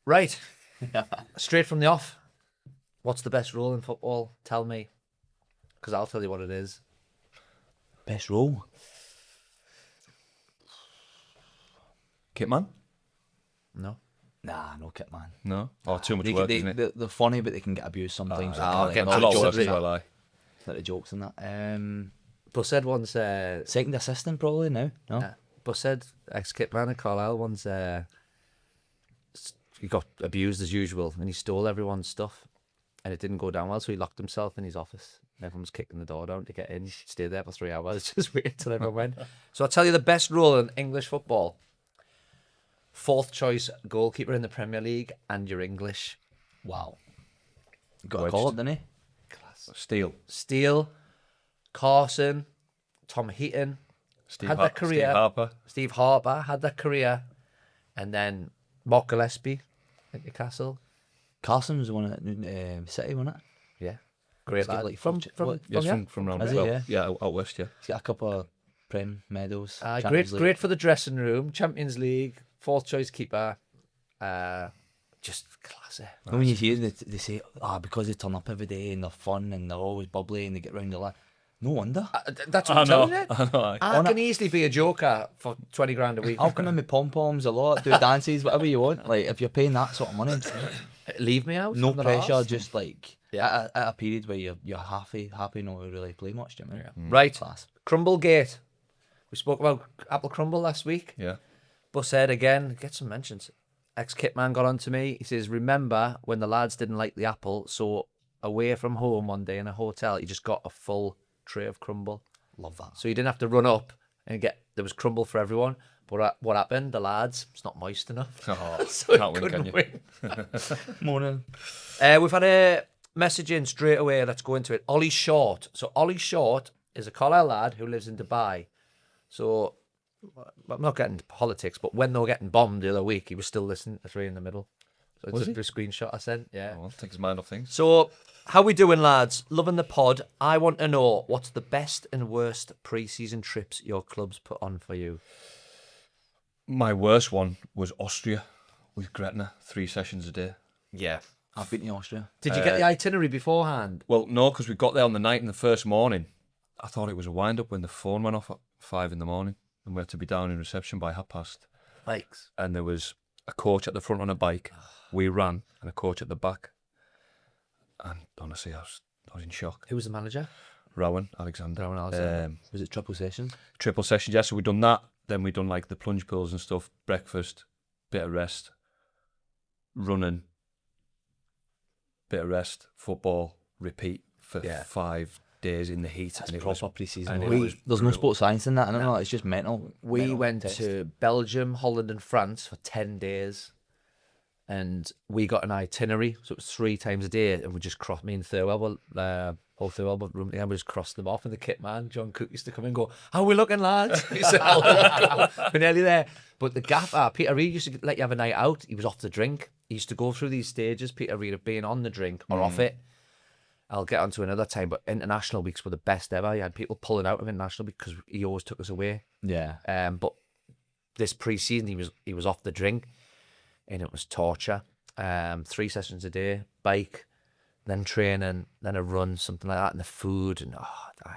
Right. Straight from the off. What's the best rule in football? Tell me. Because I'll tell you what it is. Best role? Kitman? No. Nah, no kit man. No. Oh, too much work, isn't it? They're funny, but they can get abused sometimes. get It's a lot of work jokes, as well, aye. Like the jokes and that. Bussed once... Second assistant probably now. No. Bussed, ex-kit man at Carlisle, once... he got abused as usual and he stole everyone's stuff and it didn't go down well, so he locked himself in his office. Everyone was kicking the door down to get in. He stayed there for 3 hours, just waiting till everyone went. So I'll tell you the best rule in English football. 4th choice goalkeeper in the Premier League and you're English. Wow. Got a call up, didn't he? Steele, Carson, Tom Heaton had that career. Steve Harper had that career. And then Mark Gillespie at Newcastle. Carson was the one at City, wasn't it? Yeah. Great lad. Like From round out west, yeah. He's got a couple of Prem medals. Great for the dressing room. Champions League, 4th choice keeper. Just classy. And when you hear they say, because they turn up every day and they're fun and they're always bubbly and they get round the line. No wonder. That's what I'm telling you. I can easily be a joker for 20 grand a week. I'll come in with pom-poms a lot, do dances, whatever you want. Like, if you're paying that sort of money. Leave me out. No pressure, arse. Just like at a period where you're happy not to really play much, do you know? Yeah. Right. Class. Crumblegate. We spoke about Apple Crumble last week. Yeah. Busshead again, get some mentions. Ex-Kitman got on to me. He says, remember when the lads didn't like the apple, so away from home one day in a hotel, he just got a full tray of crumble. Love that. So you didn't have to run up and there was crumble for everyone. But what happened? The lads, it's not moist enough. Oh, so can't win, can you? win. Morning. We've had a message in straight away. Let's go into it. Ollie Short. So Ollie Short is a Carlisle lad who lives in Dubai. So I'm not getting into politics, but when they were getting bombed the other week, he was still listening to 3 in the middle. So it's a screenshot I sent. Yeah. Well, take his mind off things. So how we doing, lads? Loving the pod. I want to know what's the best and worst pre-season trips your club's put on for you. My worst one was Austria with Gretna, 3 sessions a day. Yeah. I've been to Austria. Did you get the itinerary beforehand? Well, no, because we got there on the night and the first morning. I thought it was a wind-up when the phone went off at 5 in the morning and we had to be down in reception by 5:30. Bikes. And there was a coach at the front on a bike. We ran, and a coach at the back. And honestly, I was in shock. Who was the manager? Rowan Alexander. Was it triple sessions? Triple sessions, yeah. So we'd done that. Then we'd done like the plunge pools and stuff. Breakfast, bit of rest, running, bit of rest, football, repeat for 5 days in the heat. That's and proper pre-season. brutal. There's no sports science in that. I don't know. It's just mental. We went to Belgium, Holland and France for 10 days. And we got an itinerary. So it was 3 times a day. And we just crossed, me and Thurwell, Paul Thurwell, but room together, we just crossed them off. And the kit man, John Cook, used to come in and go, how are we looking, lads? He said, we're nearly there. But the gaffer, Peter Reid, used to let you have a night out. He was off the drink. He used to go through these stages, Peter Reid, of being on the drink or off it. I'll get onto another time, but international weeks were the best ever. You had people pulling out of international because he always took us away. Yeah. But this pre-season, he was off the drink, and it was torture. 3 sessions a day, bike, then training, then a run, something like that, and the food, and it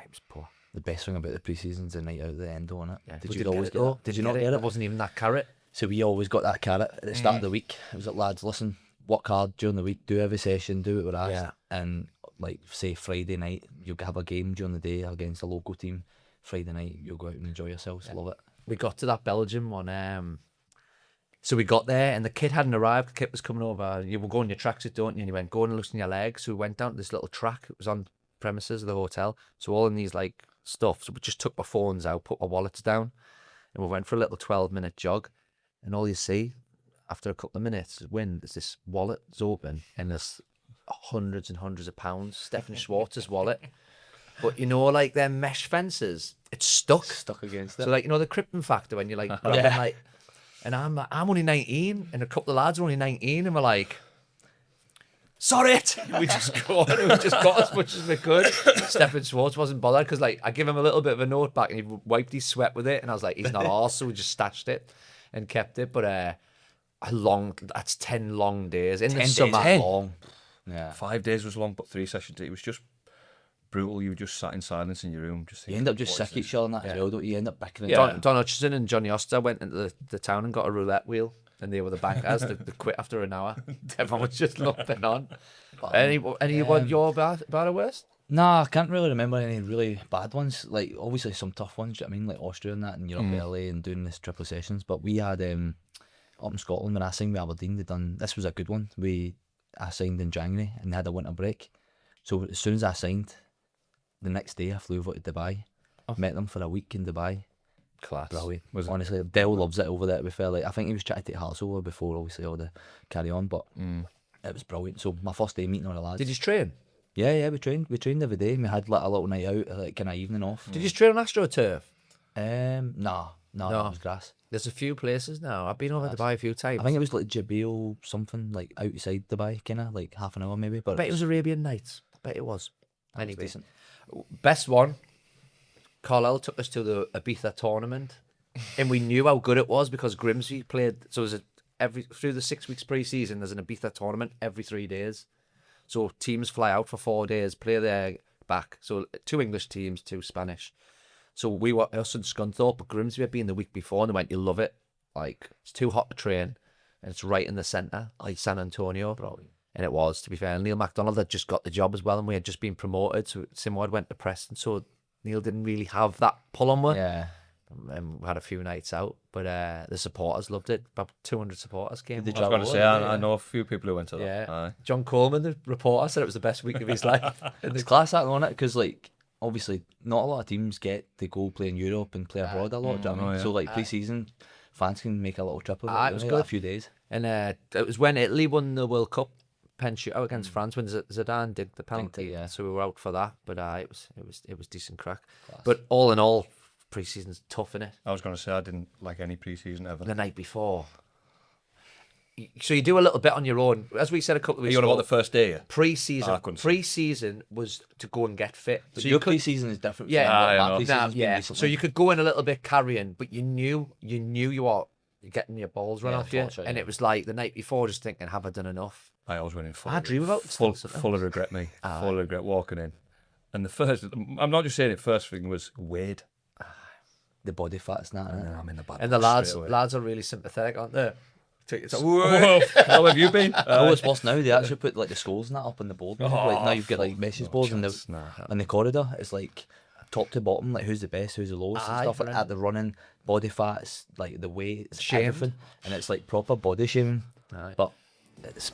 was poor. The best thing about the pre-season's the night out at the end, wasn't it? Yeah. Did you always go? Did you not get it? It wasn't even that carrot. So we always got that carrot at the start of the week. It was like, lads, listen, work hard during the week, do every session, do it with us. Yeah. And like, say Friday night, you'll have a game during the day against a local team. Friday night, you'll go out and enjoy yourselves. Love it. We got to that Belgium one. So we got there and the kid hadn't arrived. The kid was coming over. You were going your tracksuit, don't you? And he went, go and loosen your legs. So we went down to this little track. It was on premises of the hotel. So all in these like stuff. So we just took our phones out, put our wallets down, and we went for a little 12-minute jog. And all you see after a couple of minutes is this wallet's open and there's hundreds and hundreds of pounds. Stephen Schwartz's wallet. But you know, like their mesh fences, it's stuck against it. So like, you know, the Krypton factor when you're like, like, and I'm only 19 and a couple of lads are only 19 and we're like, sod it. We just got as much as we could. Stephen Schwartz wasn't bothered because like I give him a little bit of a note back and he wiped his sweat with it and I was like, he's not arse, so we just stashed it and kept it. But That's 10 long days in 10 the days summer. long. Yeah. 5 days was long, but 3 sessions. It was just brutal. You were just sat in silence in your room. Just You thinking, end up just "What is sick of this?" each other and that as well, don't you? You end up bickering. Yeah. Don Hutchison and Johnny Oster went into the town and got a roulette wheel, and they were the bankers. they quit after an hour. Everyone was just lumping on. Anyone your bad or worst? Nah, I can't really remember any really bad ones. Like, obviously some tough ones, do you know what I mean? Like Austria and that, and you're up early and doing this triple sessions. But we had, up in Scotland, when I signed with Aberdeen, this was a good one. I signed in January and they had a winter break. So as soon as I signed, the next day I flew over to Dubai. Met them for a week in Dubai. Class. Brilliant. Was it? Honestly, Dell loves it over there, to be fair. Like, I think he was trying to take Hearts over before, obviously, all the carry on, but it was brilliant. So my first day meeting all the lads. Did you train? Yeah, we trained every day. We had like a little night out, like kind of evening off. Did you train on AstroTurf? No, it was grass. There's a few places now. I've been over Dubai a few times. I think it was like Jabil something, like outside Dubai, kind of like half an hour maybe. But I bet it was Arabian Nights. I bet it was. was Anyway, decent. best one. Carlisle took us to the Ibiza tournament, and we knew how good it was because Grimsby played. So it was through the 6 weeks pre-season, there's an Ibiza tournament every 3 days. So teams fly out for 4 days, play their back. So 2 English teams, 2 Spanish. So we were us and Scunthorpe, but Grimsby had been the week before, and they went, "You'll love it. Like, it's too hot to train, and it's right in the centre, like San Antonio." Brilliant. And it was, to be fair. Neil MacDonald had just got the job as well, and we had just been promoted. So Simo had went to Preston, so Neil didn't really have that pull on with. Yeah. And we had a few nights out, but the supporters loved it. About 200 supporters came. Did I was going to say, Yeah. I know a few people who went to that. Yeah. Aye. John Coleman, the reporter, said it was the best week of his life. It's class that on it, because like obviously not a lot of teams get to go play in Europe and play abroad a lot. Do you know what I mean? yeah. So like pre-season, fans can make a little trip of it. It was really, good. like, a few days. And it was when Italy won the World Cup pen shootout against France when Zidane did the penalty. yeah. So we were out for that, but it was decent crack. But all in all, pre-season's tough, innit? I was going to say, I didn't like any pre-season ever. The night before. So you do a little bit on your own. As we said a couple of Are weeks you on ago, about the first day? Yeah? pre-season. I couldn't see. Pre-season was to go and get fit. So So your pre-season is different. Yeah, from I what know. my pre-season's been yeah. recently. So you could go in a little bit carrying, but you knew you are getting your balls run Yeah, off you, torture, and yeah. it was like the night before, just thinking, have I done enough? I always went in full. I dream about it full, still, sometimes. full of regret, me. Full of regret walking in. And the first, I'm not just saying it, first thing was weird. the body fat's not. And then I'm in the bad And the books straight away. lads are really sympathetic, aren't they? It's like, Whoa, how have you been? Oh, it's worse now. They actually put like the scores and that up on the board. Like now you've got like message boards in chance. the Nah. in the corridor. It's like top to bottom, like who's the best, who's the lowest, and Aye, stuff like brilliant. that. The running, body fats, like the weight, it's Shamed. everything, and it's like proper body shaming. Aye. But it's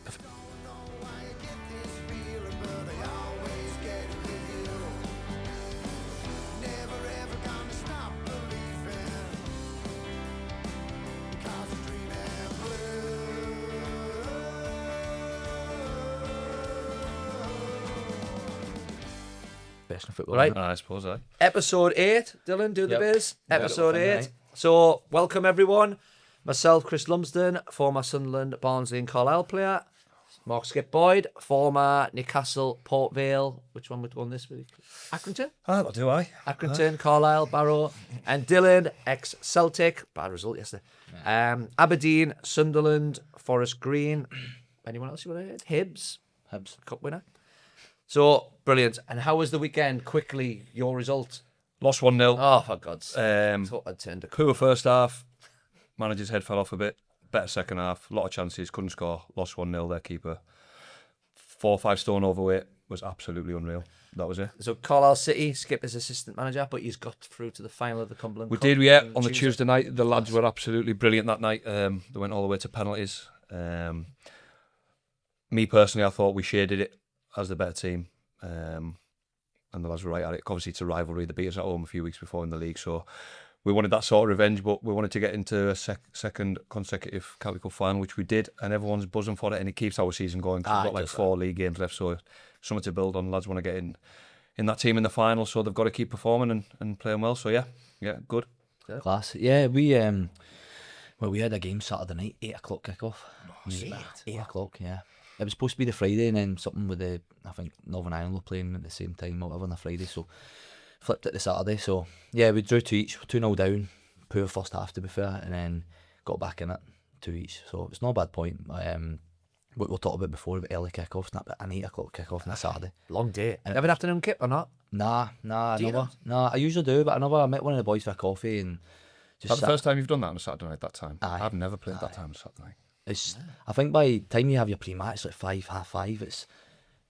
best in football. Right. I suppose I. Episode 8, Dylan, do the Yep. biz. Episode Got it, 8. right. So, welcome everyone. Myself, Chris Lumsdon, former Sunderland, Barnsley and Carlisle player. Mark Skip Boyd, former Newcastle, Port Vale. Which one would go on this week? Accrington? Ah, what do I? Accrington, Carlisle, Barrow. And Dylan, ex-Celtic. Bad result yesterday. Aberdeen, Sunderland, Forest Green. Anyone else you want to hit? Hibs, Hibs. cup winner. So, brilliant. And how was the weekend? Quickly, your result. Lost 1-0. Oh, for God's sake. Um, Thought I'd turned a poor first half. Manager's head fell off a bit. Better second half. A lot of chances. Couldn't score. Lost 1-0. Their keeper. 4 or 5 stone overweight. Was absolutely unreal. That was it. So Carlisle City, Skip is assistant manager, but he's got through to the final of the Cumberland We Cup did, yeah. On the Tuesday. Tuesday night, the lads were absolutely brilliant that night. They went all the way to penalties. Me personally, I thought we shaded it as the better team. And the lads were right at it. Obviously, it's a rivalry. They beat us at home a few weeks before in the league, so we wanted that sort of revenge, but we wanted to get into a second consecutive County Cup final, which we did, and everyone's buzzing for it, and it keeps our season going, 'cause we've got like 4 league games left, so something to build on. Lads want to get in that team in the final, so they've got to keep performing and playing well, so yeah, good. Class. Yeah, we we had a game Saturday night, 8 o'clock kickoff. 8 o'clock, yeah. It was supposed to be the Friday, and then something with I think Northern Ireland were playing at the same time or whatever on the Friday, so flipped it to Saturday. So yeah, we drew 2 each, 2-0 down, poor first half to be fair, and then got back in it. 2 each. So it's not a bad point. What we'll talk about before, about early kickoffs, but an 8 o'clock kickoff on a Saturday. Long day. You have an afternoon kip or not? Nah, Do you never. Nah, I usually do, but I met one of the boys for a coffee and Is that just the first time you've done that on a Saturday night? That time, Aye. I've never played that time on a Saturday night. It's. I think by the time you have your pre-match, like 5, 5:30, it's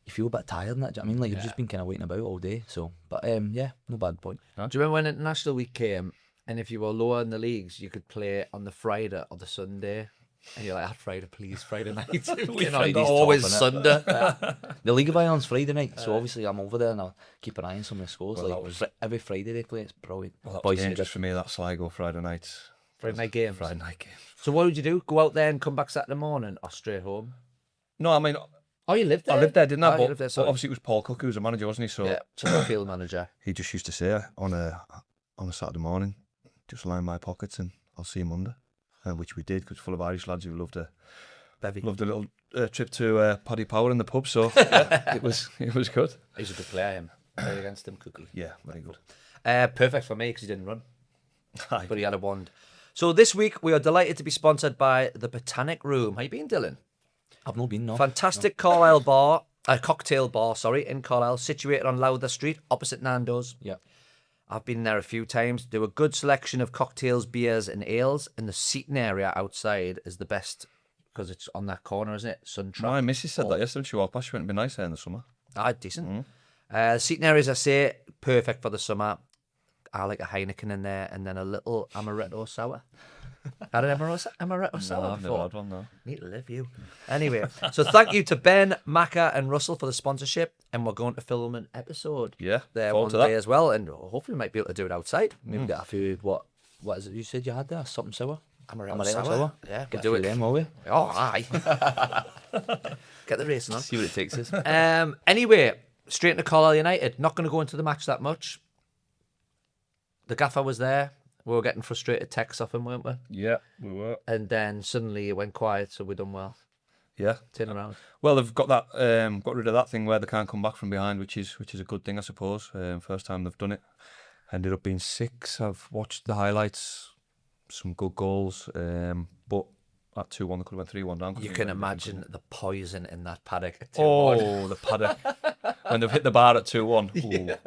you feel a bit tired in it. Do you know what I mean? Like you've just been kind of waiting about all day. So, but yeah, no bad point. Do you remember when International Week came and if you were lower in the leagues, you could play on the Friday or the Sunday? And you're like, Friday, please, Friday night. Friday's always top, innit? Sunday. The League of Ireland's Friday night, so obviously I'm over there and I'll keep an eye on some of the scores. Well, like that was- every Friday they play, it's brilliant. Well, that Boys was in dangerous for me. That Sligo Friday night. Friday night games. Friday night game. So what would you do? Go out there and come back Saturday morning or straight home? No, I mean, Oh, you lived there? I lived there, didn't I? Oh, you But, lived there, but sorry. obviously it was Paul Cook who was the manager, wasn't he? So Yeah, so field manager. he just used to say on a Saturday morning, just line my pockets and I'll see you Monday, which we did because full of Irish lads who loved a little trip to Paddy Power in the pub. So yeah, it was good. He's a good player, him. Played against him, Cookie. Yeah, very good. Perfect for me because he didn't run, but he had a wand. So this week we are delighted to be sponsored by the Botanic Room. How you been, Dylan? I've not been, no. Fantastic cocktail bar, in Carlisle, situated on Lowther Street, opposite Nando's. Yeah. I've been there a few times. Do a good selection of cocktails, beers, and ales, and the seating area outside is the best because it's on that corner, isn't it? Sun trap. My missus said that yesterday when she walked past. She went to be nice there in the summer. Decent. Seating area, as I say, perfect for the summer. I like a Heineken in there, and then a little amaretto sour. Had an amaretto sour No, I've before? never had one, no. Need to live you. Anyway, so thank you to Ben, Macca, and Russell for the sponsorship, and we're going to film an episode Yeah, there forward one to day that. as well, and hopefully we might be able to do it outside. Maybe get a few, what is it you said you had there? Something sour? Amaretto sour. Yeah, Get we'll a do few it. of them, will we? Oh, aye. Get the racing on. See what it takes us. Anyway, straight into Carlisle United. Not going to go into the match that much. The gaffer was there. We were getting frustrated texts off him, weren't we? Yeah, we were. And then suddenly it went quiet, so we done well. Yeah. Turn around. Well, they've got that, got rid of that thing where they can't come back from behind, which is a good thing, I suppose. First time they've done it. Ended up being 6. I've watched the highlights. Some good goals, but at 2-1 they could have went 3-1 down. You can imagine the poison in that paddock. At 2-1. Oh, the paddock. When they've hit the bar at 2-1.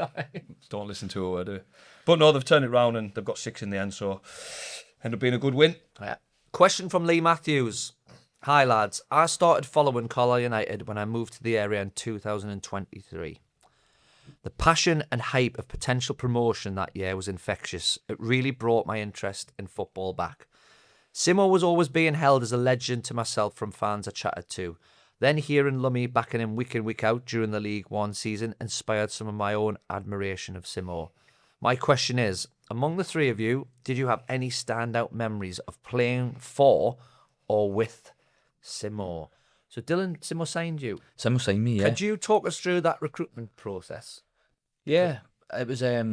Don't listen to a word, do you? But no, they've turned it round and they've got 6 in the end, so ended up being a good win. Yeah. Question from Lee Matthews. Hi lads, I started following Carlisle United when I moved to the area in 2023. The passion and hype of potential promotion that year was infectious. It really brought my interest in football back. Simo was always being held as a legend to myself from fans I chatted to. Then hearing Lummy backing him week in, week out during the League One season inspired some of my own admiration of Simo. My question is, among the three of you, did you have any standout memories of playing for or with Simo? So Dylan, Simo signed you. Simo signed me, yeah. Could you talk us through that recruitment process? Yeah, it was. I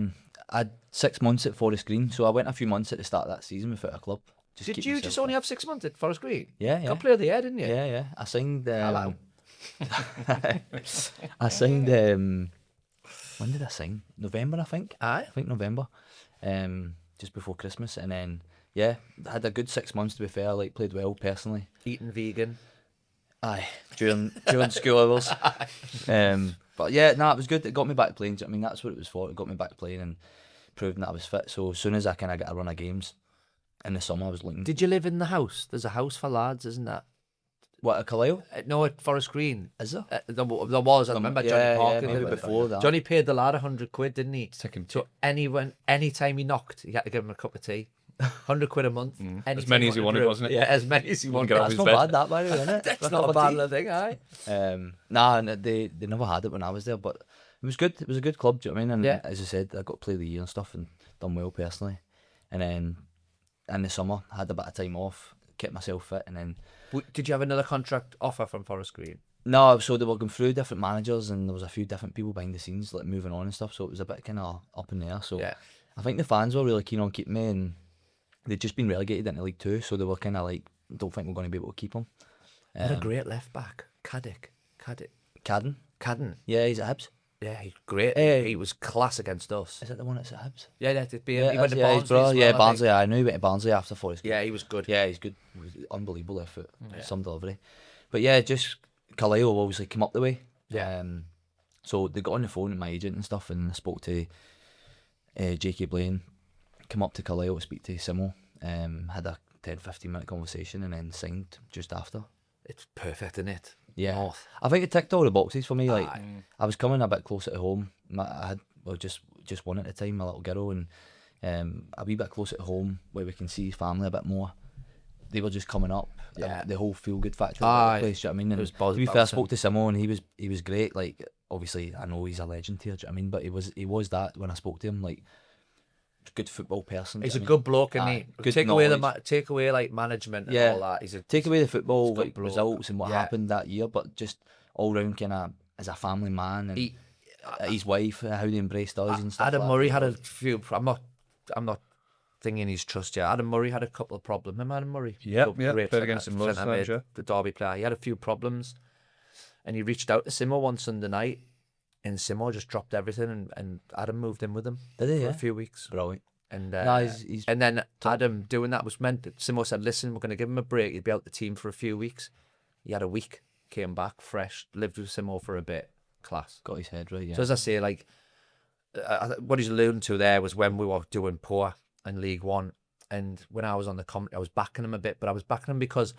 had 6 months at Forest Green, so I went a few months at the start of that season without a club. Did keep you myself just fit. only have 6 months at Forest Green? Yeah. Got player of the year, didn't you? Yeah. I signed. Hello. I signed. When did I sign? November, I think. Aye. I think November. Just before Christmas, and then I had a good 6 months to be fair. Like played well personally. Eating vegan. Aye, during school hours. But yeah, it was good. It got me back playing. Do you know what I mean, that's what it was for. It got me back playing and proving that I was fit. So as soon as I kind of got a run of games in the summer, I was looking. Did you live in the house? There's a house for lads, isn't that? What, at Carlisle? No, at Forest Green. Is there? There was. I remember Johnny Parker. maybe before that. Johnny paid the lad 100 quid, didn't he? Take him So any time he knocked, you had to give him a cup of tea. 100 quid a month. As many as he wanted, wasn't it? Yeah, as many as he wanted. get off That's his not bed. bad, that, by the way, isn't it? That's not a bad little thing, aye. They never had it when I was there, but it was good. It was a good club, do you know what I mean? And Yeah. as I said, I got to play the year and stuff and done well personally. And then in the summer, I had a bit of time off, kept myself fit, and then Did you have another contract offer from Forest Green? no, so they were going through different managers and there was a few different people behind the scenes like moving on and stuff, so it was a bit kind of up in the air. So Yeah. I think the fans were really keen on keeping me, and they'd just been relegated into League Two, so they were kind of like, don't think we're going to be able to keep him. What a great left back. Cadden. Cadden, yeah, he's at Hibs. Yeah, he's great. Eh, He was class against us. Is it the one that's at Hibs? Yeah, that'd be Yeah, him. He went to his Barnsley. brother. as Yeah, well, I think. Barnsley. I knew he went to Barnsley after Forest. Yeah, he was good. Yeah, he's good. He was unbelievable effort. Some delivery. But yeah, just Carlisle obviously came up the way. Yeah. So they got on the phone with my agent and stuff, and I spoke to J.K. Blaine, come up to Carlisle to speak to Simo, had a 10-15 minute conversation, and then signed just after. It's perfect, isn't it? Yeah, North. I think it ticked all the boxes for me. Like Aye. I was coming a bit closer to home. I had just one at the time, my little girl, and a wee bit closer to home where we can see his family a bit more. They were just coming up. Yeah. The whole feel good factor Aye. of the place. Do you know what I mean? It And was buzz to be fair, I bouncing. spoke to Simo, and he was great. Like obviously, I know he's a legend here. Do you know what I mean? But he was that when I spoke to him. Like good football person. He's do a you know what good bloke, and Aye. he Good take away knowledge. take away like management and Yeah. all that. He's a I mean? Take away the football He's a good like bloke. results and what Yeah. happened that year, but just all round kind of as a family man and he, his wife, how they embraced us and stuff. Adam like Murray that. had a few. I'm not thinking he's trust yet. Adam Murray had a couple of problems. Remember Adam Murray? Yep, Great played centre- against him centre loads of times, mid, yeah. the Derby player. He had a few problems, and he reached out to Simo one Sunday night, and Simo just dropped everything, and Adam moved in with him Did he? for Yeah. a few weeks. Brilliant. And No, he's and then Adam doing that was meant. Simo said, "Listen, we're going to give him a break. He'd be out the team for a few weeks." He had a week, came back fresh, lived with Simo for a bit. Class. got his head right. Yeah. So as I say, like what he's alluding to there was when we were doing poor in League One, and when I was on the commentary, I was backing him a bit, but I was backing him because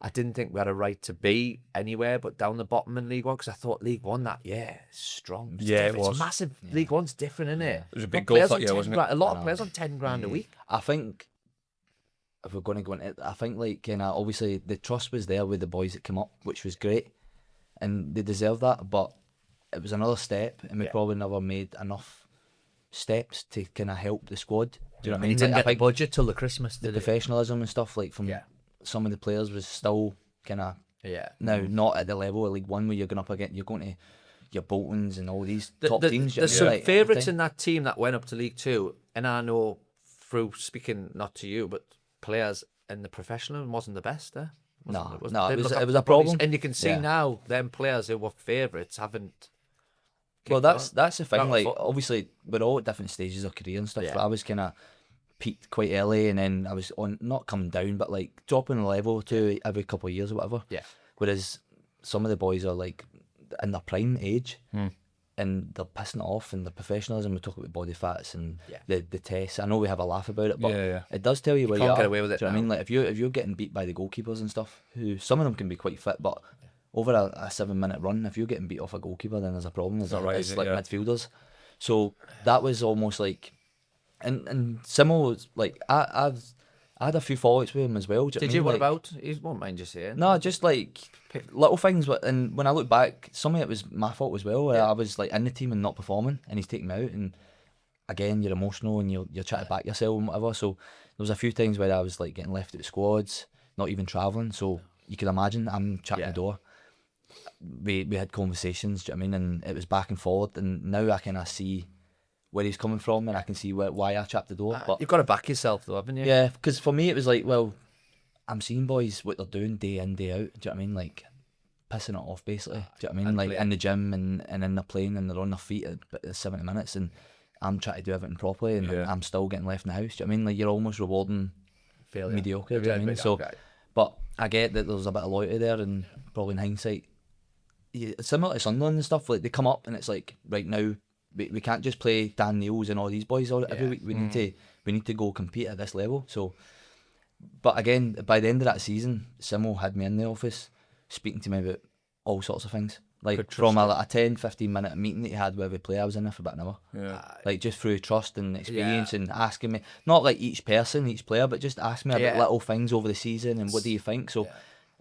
I didn't think we had a right to be anywhere but down the bottom in League One, because I thought League One is strong. It's Yeah, it different. It's was. massive. League One's different, isn't it? It was a big Got goal players that on year, 10 wasn't it? grand- A lot I of know. players on 10 grand a week. I think if we're going to go into it, I think like kind of obviously the trust was there with the boys that came up, which was great, and they deserve that. But it was another step, and we Yeah. probably never made enough steps to kind of help the squad. Do you know what I He mean? didn't Like, I get the think budget till the Christmas, the did he? professionalism and stuff like from Yeah. some of the players was still kind of Yeah. now not at the level of League One where you're going up against, you're going to your Boltons and all these The- top the- teams. do you know There's what I some mean? Like, favourites every in that team that went up to League Two, and I know through speaking not to you, but players in the professional wasn't the best. No, Wasn't- no, they it was- look it after was the a bodies, problem. and you can see Yeah. now them players who were favourites haven't. Well, kicked that's the thing. Not Like, foot- obviously, we're all at different stages of career and stuff. Yeah. But I was kind of peaked quite early, and then I was on not coming down, but like dropping a level or two every couple of years or whatever. Yeah. Whereas some of the boys are like in their prime age, Hmm. and they're pissing it off, and the professionalism. We talk about body fats and Yeah. the tests. I know we have a laugh about it, but Yeah. it does tell you where can't you are. get away with it Do you know what I mean? now. Like if you're getting beat by the goalkeepers and stuff, who some of them can be quite fit, but over a 7 minute run, if you're getting beat off a goalkeeper, then there's a problem. It's not right, It's is it? like Yeah. midfielders. So that was almost like, and Simo was like I had a few fallouts with him as well. Do Did know you? what What I mean? Like, about? He won't mind you saying. no, just like little things. And when I look back, some of it was my fault as well. Where I was like in the team and not performing, and he's taking me out. And again, you're emotional and you're trying to back yourself and whatever. So there was a few times where I was like getting left out of squads, not even travelling. So you can imagine I'm chatting Yeah. the door. We had conversations, do you know what I mean? And it was back and forward. And now I kind of see where he's coming from, and I can see why I chapped the door. But You've got to back yourself, though, haven't you? yeah, because for me it was like, well, I'm seeing boys what they're doing day in, day out. Do you know what I mean? Like pissing it off, basically. Do you know what I mean? And Like playing. in the gym and in the plane, and they're on their feet at 70 minutes, and I'm trying to do everything properly, and Yeah. I'm still getting left in the house. Do you know what I mean? Like you're almost rewarding Failure. mediocre. Do you know what I mean? So, but I get that there's a bit of loyalty there, and probably in hindsight, similar to Sunderland and stuff. Like they come up, and it's like right now we can't just play Dan Neils and all these boys every Yeah. week. We need to go compete at this level. So, but again, by the end of that season, Simo had me in the office speaking to me about all sorts of things. Like Could from trust a 10-15 minute meeting that he had with every player, I was in there for about an hour. Yeah. Like just through trust and experience, and asking me, not like each person, each player, but just asking me about Yeah. little things over the season and what do you think. So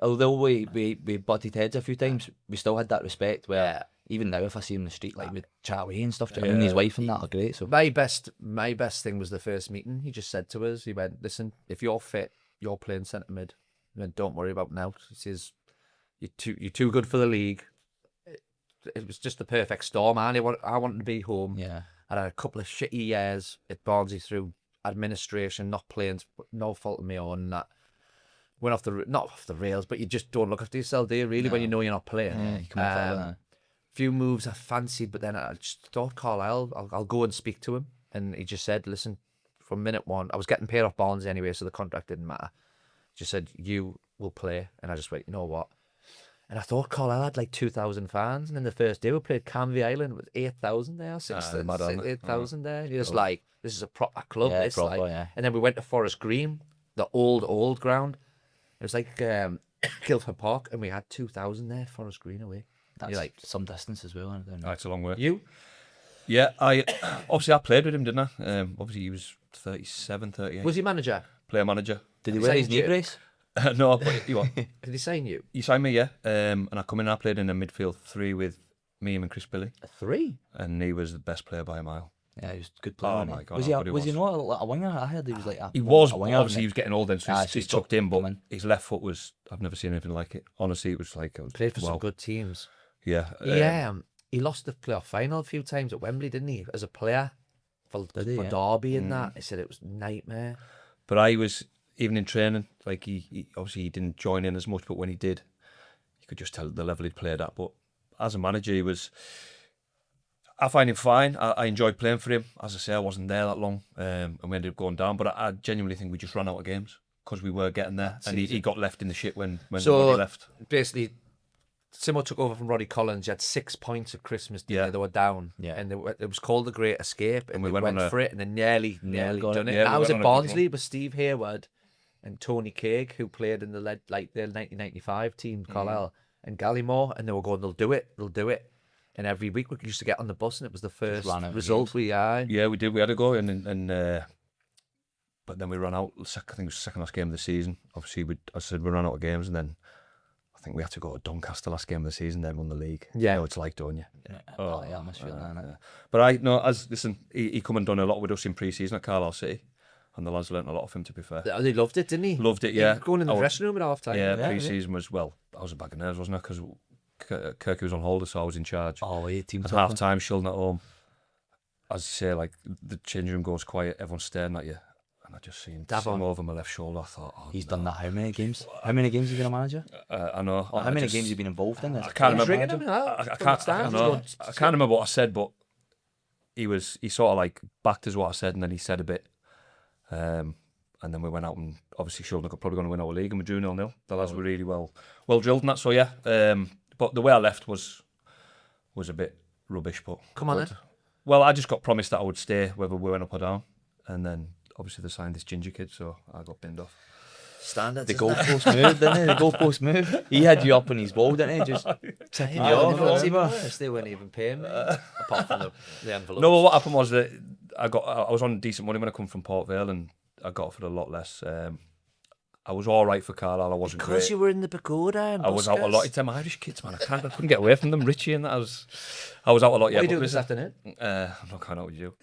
although we butted heads a few times, we still had that respect where Yeah. even now if I see him in the street, like we'd chat away and stuff. Do you know what I mean? His wife and that are great. So My best thing was the first meeting. He just said to us, he went, "Listen, if you're fit, you're playing centre mid. He went, don't worry about now." He says, "You're too good for the league." It was just the perfect storm. I wanted to be home. yeah, I had a couple of shitty years at Barnsley through administration, not playing, no fault of my own. And that went off not off the rails, but you just don't look after yourself, do you? Really, when you know you're not playing. yeah, you come off that, few moves I fancied, but then I just thought Carlisle, I'll go and speak to him. And he just said, listen, from minute one, I was getting paid off Barnes anyway, so the contract didn't matter. Just said, you will play. And I just went, you know what? And I thought Carlisle had like 2,000 fans. And then the first day we played Canvey Island with 8,000 there, 8,000 there. And you're just like, this is a proper club. Yeah, It's proper, like, yeah. And then we went to Forest Green, the old ground. It was like Guildford Park, and we had 2,000 there, Forest Green away. That's You're like, some distance as well, isn't it? That's a long way. you? Yeah, I played with him, didn't I? Obviously, he was 37, 38. Was he manager? Player manager. Did he Is wear that his knee you? brace? No, but you what? Did he sign you? He signed me, yeah. And I come in and I played in a midfield 3 with me, him and Chris Billy. A 3? And he was the best player by a mile. Yeah, he was a good player. Oh wasn't my he? God, Was how he? good he Was he was. not a winger? I heard he was like He was, a winger. obviously he was getting old then, so Ah, he's so tucked in, but come in. his left foot was, I've never seen anything like it. Honestly, it was like, Played for wow. some good teams. Yeah. He lost the playoff final a few times at Wembley, didn't he? As a player for Did he, yeah? Derby and that. He said it was a nightmare. But I was, even in training, like he obviously he didn't join in as much, but when he did, you could just tell the level he'd played at. But as a manager, he was, I find him fine. I enjoyed playing for him. As I say, I wasn't there that long, and we ended up going down. But I genuinely think we just ran out of games because we were getting there, and he got left in the shit when So, Roddy left. Basically, Simo took over from Roddy Collins. You had 6 points at Christmas Day. Yeah. They were down. Yeah. And it was called the Great Escape. And we we went went on a- for it and then nearly got done it. it. Yeah, I we was went at on a good Barnsley with Steve Hayward and Tony Craig, who played in the 1995 team, Carlisle, and Gallimore. And they were going, they'll do it. And every week we used to get on the bus and it was the first ran out of result we had. Yeah, we did. We had to go and but then we ran out. I think it was the second last game of the season. Obviously, I said we ran out of games, and then I think we had to go to Doncaster last game of the season. Then won the league. Yeah. You know, it's like, don't you? Oh, yeah, atmosphere, innit? But I know, he come and done a lot with us in pre-season at Carlisle City, and the lads learnt a lot of him. To be fair, They loved it, didn't he? loved it. He Yeah, was going in the dressing room at half time. Yeah, Yeah, pre-season was I was a bag of nerves, wasn't I? Because Kirky was on holiday, so I was in charge. Oh, yeah, team At top. half time, Shilton at home. As I say, like the changing room goes quiet, everyone's staring at you, and I just seen Dab on. him over my left shoulder. I thought, oh, He's done that how many games? How many games have you been a manager? I know. Or how many games have you been involved in? I can't He's remember. ringing him out. I can't remember what I said, but he sort of like backed as what I said, and then he said a bit, and then we went out and obviously Shilton are probably going to win our league, and we drew 0-0. The lads were really well drilled and that. So yeah, but the way I left was a bit rubbish. But Come on good. then. Well, I just got promised that I would stay whether we went up or down, and then obviously they signed this ginger kid, so I got binned off. Standards. The isn't it? goalpost moved, didn't he? The goalpost moved. He had you up on his ball, didn't he? Just taking you Oh, off. they weren't even Remember? worse. They weren't even paying me. Apart from the envelope. No, what happened was that I was on decent money when I come from Port Vale, and I got offered a lot less. I was all right for Carlisle. I wasn't Because great. you were in the pagoda and I was out a buskers. lot of time. Irish kids, man. I couldn't get away from them. Richie and that. I was out a lot. Yeah, What are you but doing this listen, afternoon? I'm not going out with you.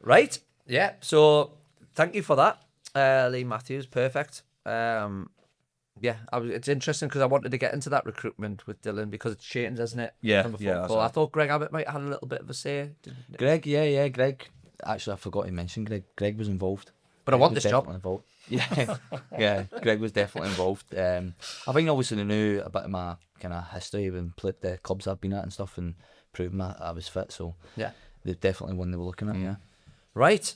Right. Yeah. So thank you for that, Lee Matthews. Perfect. Yeah, it's interesting because I wanted to get into that recruitment with Dylan because it's changed, isn't it? Yeah, From the yeah, football. that's I thought Greg Abbott might have had a little bit of a say. Greg, yeah, Greg. Actually, I forgot to mention Greg. Greg was involved. But I Greg want was this job. definitely involved. Yeah, yeah. Greg was definitely involved. I think obviously they knew a bit of my kind of history and played the clubs I've been at and stuff, and proved I was fit. So Yeah. they definitely one they were looking at. Yeah. Right.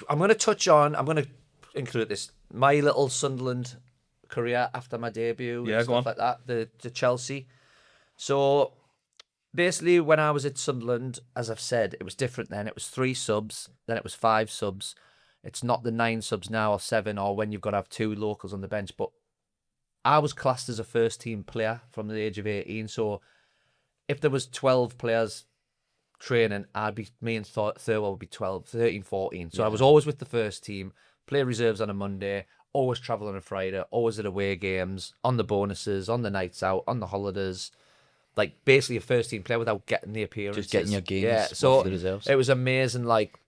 I'm going to include this. My little Sunderland career after my debut. Yeah, and go on. stuff like that. The Chelsea. So basically, when I was at Sunderland, as I've said, it was different then. It was 3 subs, then it was 5 subs. It's not the 9 subs now or 7 or when you've got to have 2 locals on the bench. But I was classed as a first team player from the age of 18. So if there was 12 players training, me and Thurwell would be 12, 13, 14. So I was always with the first team, play reserves on a Monday, always travel on a Friday, always at away games, on the bonuses, on the nights out, on the holidays. Like basically a first team player without getting the appearances. Just getting your games. Yeah, with so the reserves. it was amazing, like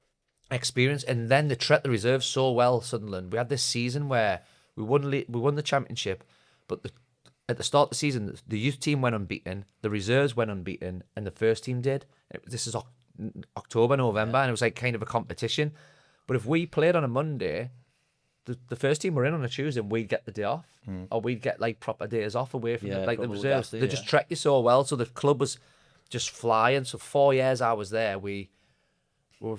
experience. And then they treat the reserves so well. Sunderland. We had this season where we won the championship, but at the start of the season, the youth team went unbeaten, the reserves went unbeaten, and the first team did. This is October, November, and it was like kind of a competition. But if we played on a Monday, the first team were in on a Tuesday, and we'd get the day off, or we'd get like proper days off away from the probably reserves. that's it, They just track you so well, so the club was just flying. So 4 years I was there, we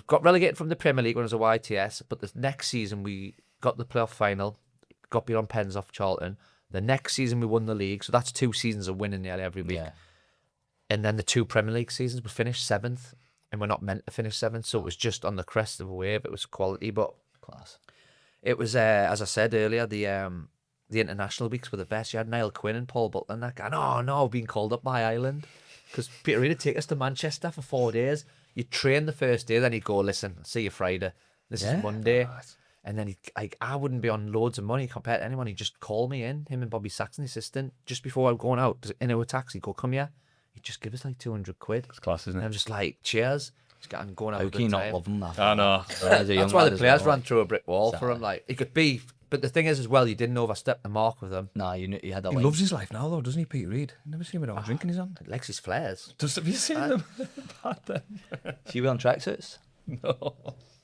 got relegated from the Premier League when it was a YTS, but the next season we got the playoff final, got beat on pens off Charlton. The next season we won the league, so that's 2 seasons of winning nearly every week. Yeah. And then the 2 Premier League seasons, we finished 7th, and we're not meant to finish 7th, so it was just on the crest of a wave. It was quality, but Class. it was, as I said earlier, the international weeks were the best. You had Niall Quinn and Paul Butler, that guy. No, being called up by Ireland, because Peter Reid would take us to Manchester for 4 days. You'd train the first day, then he'd go, listen, see you Friday. This is Monday. And then I wouldn't be on loads of money compared to anyone. He'd just call me in, him and Bobby Saxon, the assistant, just before I'm going out in a taxi. He'd go, come here. He'd just give us like 200 quid. It's class, isn't And it? I'm just like, cheers. Just getting going out. How a can you good not time. love him? I know. That's why the players ran through a brick wall for him. Like, he could be, but the thing is as well, you didn't overstep the mark with him. Nah, you had a He line. loves his life now, though, doesn't he, Pete Reid? Never seen him without a drink in his hand. He likes his flares. Have you seen them? See wearing tracksuits? No.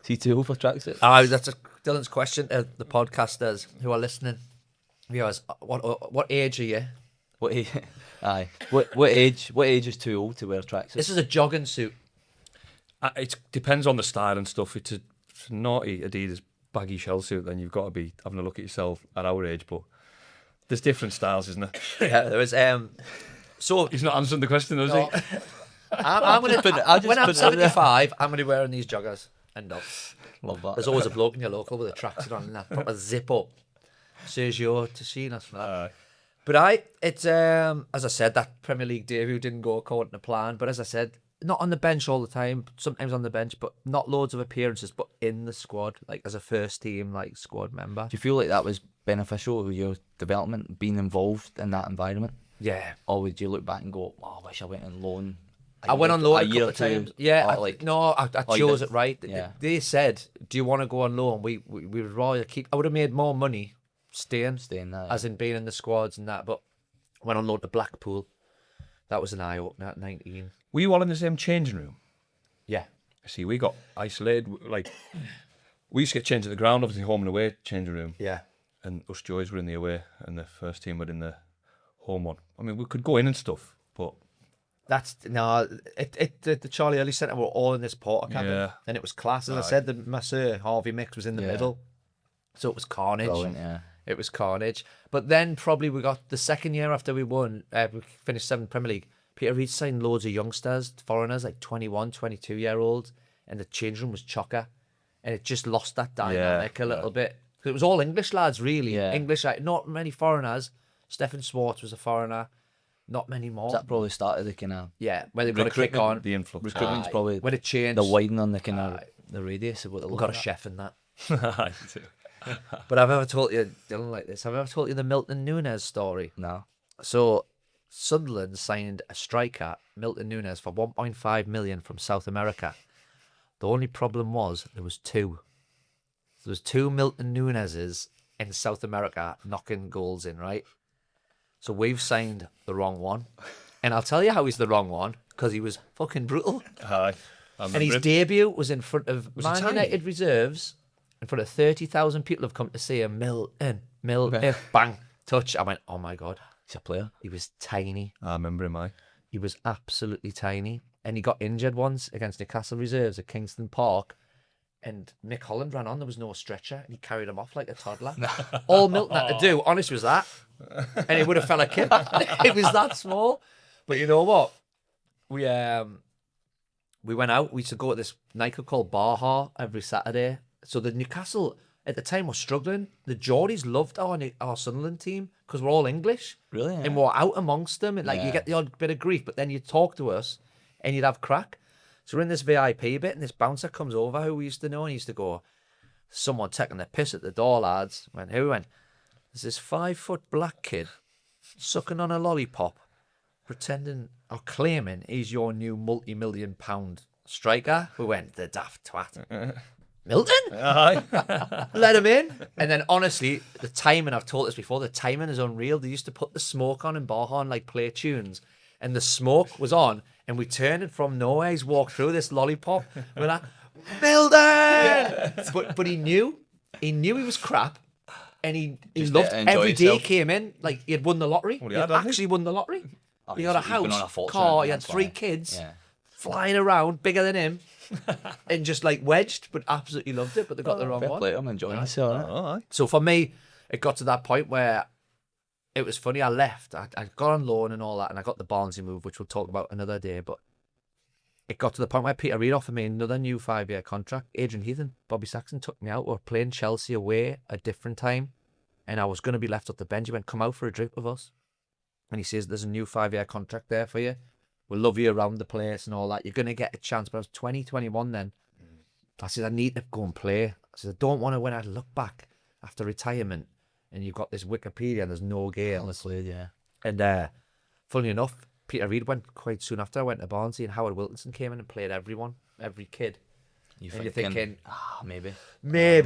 See too old for tracksuits? That's Dylan's question to the podcasters who are listening. Viewers, what age are you? What age? Aye. What age? What age is too old to wear tracksuits? This is a jogging suit. It depends on the style and stuff. It's a naughty Adidas baggy shell suit, then you've got to be having a look at yourself at our age. But there's different styles, isn't there? Yeah, there was. So He's not answering the question, is No. he? I'm gonna. When I'm put it 75, I'm gonna be wearing these joggers. End up. Love that. There's always a bloke in your local with a tracksuit on and that proper zip up. Sergio Tessina for that. But it's as I said, that Premier League debut didn't go according to plan. But as I said, not on the bench all the time. Sometimes on the bench, but not loads of appearances. But in the squad, like as a first team, like squad member. Do you feel like that was beneficial to your development, being involved in that environment? Yeah. Or would you look back and go, "Oh, I wish I went on loan"? I went on loan a year couple or of two, times. Yeah, or like I you chose did. it right. Yeah. They said, "Do you want to go on loan?" We would rather keep. I would have made more money staying there. as in being in the squads and that. But went on loan to Blackpool. That was an eye opener at 19. Were you all in the same changing room? Yeah. See, we got isolated. Like, we used to get changed at the ground, obviously home and away changing room. Yeah. And us Joys were in the away, and the first team were in the home one. I mean, we could go in and stuff, but That's the Charlie Early Centre were all in this porter cabin, Yeah. and it was class. As I said, the masseur Harvey Mix was in the middle, so it was carnage. Brilliant, yeah. It was carnage. But then probably we got the second year after we won, we finished 7th Premier League. Peter Reid signed loads of youngsters, foreigners, like 21, 22-year-olds, and the change room was chocker, and it just lost that dynamic a little bit. 'Cause it was all English lads, really. Yeah. English, like, not many foreigners. Stefan Swartz was a foreigner. Not many more. That probably started the kind of Yeah, when they've got to kick on. the influx. recruitment's probably When it changed. the widening on the kind of the radius of what they're We've looking got a at. chef in that. Aye, too. But I've ever told you, Dylan, like this, I've ever told you the Milton Nunes story. No. So Sunderland signed a striker, Milton Nunes, for 1.5 million from South America. The only problem was there was two. There was 2 Milton Nuneses in South America knocking goals in, right? So we've signed the wrong one. And I'll tell you how he's the wrong one, because he was fucking brutal. Aye. And his debut was in front of Was he Man tiny? United reserves, in front of 30,000 people have come to see him. Milton, bang, touch. I went, oh my God. He's a player. He was tiny. I remember him, aye. He was absolutely tiny. And he got injured once against Newcastle reserves at Kingston Park. And Mick Holland ran on. There was no stretcher. And he carried him off like a toddler. All Milton had to do, honest, was that. And it would have fell a kip. It was that small. But you know what? We went out. We used to go to this nightclub called Baja every Saturday. So the Newcastle at the time were struggling. The Geordies loved our Sunderland team because we're all English. Really? And we're out amongst them. And like you Yeah. get the odd bit of grief, but then you talk to us and you'd have crack. So we're in this VIP bit and this bouncer comes over who we used to know and he used to go, someone taking the piss at the door, lads. Went, who went? There's this 5-foot black kid sucking on a lollipop, pretending or claiming he's your new multi-million-pound striker. We went, the daft twat. Milton? Aye. Let him in. And then honestly, the timing, I've told this before, the timing is unreal. They used to put the smoke on in Baja and like play tunes. And the smoke was on and we turned it from nowhere. He's walked through this lollipop. We're like, Milton! But he knew he was crap. and he Just loved to enjoy every day he yourself. came in like he had won the lottery. Well, he he had had, hadn't he? actually won the lottery. Oh, He got a he's been on house, fortune, car. He had that's 3 why. kids Yeah. flying around, bigger than him, and just like wedged, but absolutely loved it. But they got the wrong Fair one. play to him, enjoying himself. Oh, aye. So for me, it got to that point where it was funny. I left. I got on loan and all that, and I got the Barnsley move, which we'll talk about another day. But it got to the point where Peter Reid offered me another new 5-year contract. Adrian Heathen, Bobby Saxon took me out. We were playing Chelsea away a different time, and I was going to be left off the bench. He went, "Come out for a drink with us." And he says, "There's a new 5-year contract there for you. We'll love you around the place and all that. You're going to get a chance." But I was 20, 21 then. I said, "I need to go and play." I said, "I don't want to, when I look back after retirement and you've got this Wikipedia and there's no game." Honestly, yeah. And funny enough, Peter Reid went quite soon after. I went to Barnsley and Howard Wilkinson came in and played everyone, every kid. And you're thinking, maybe.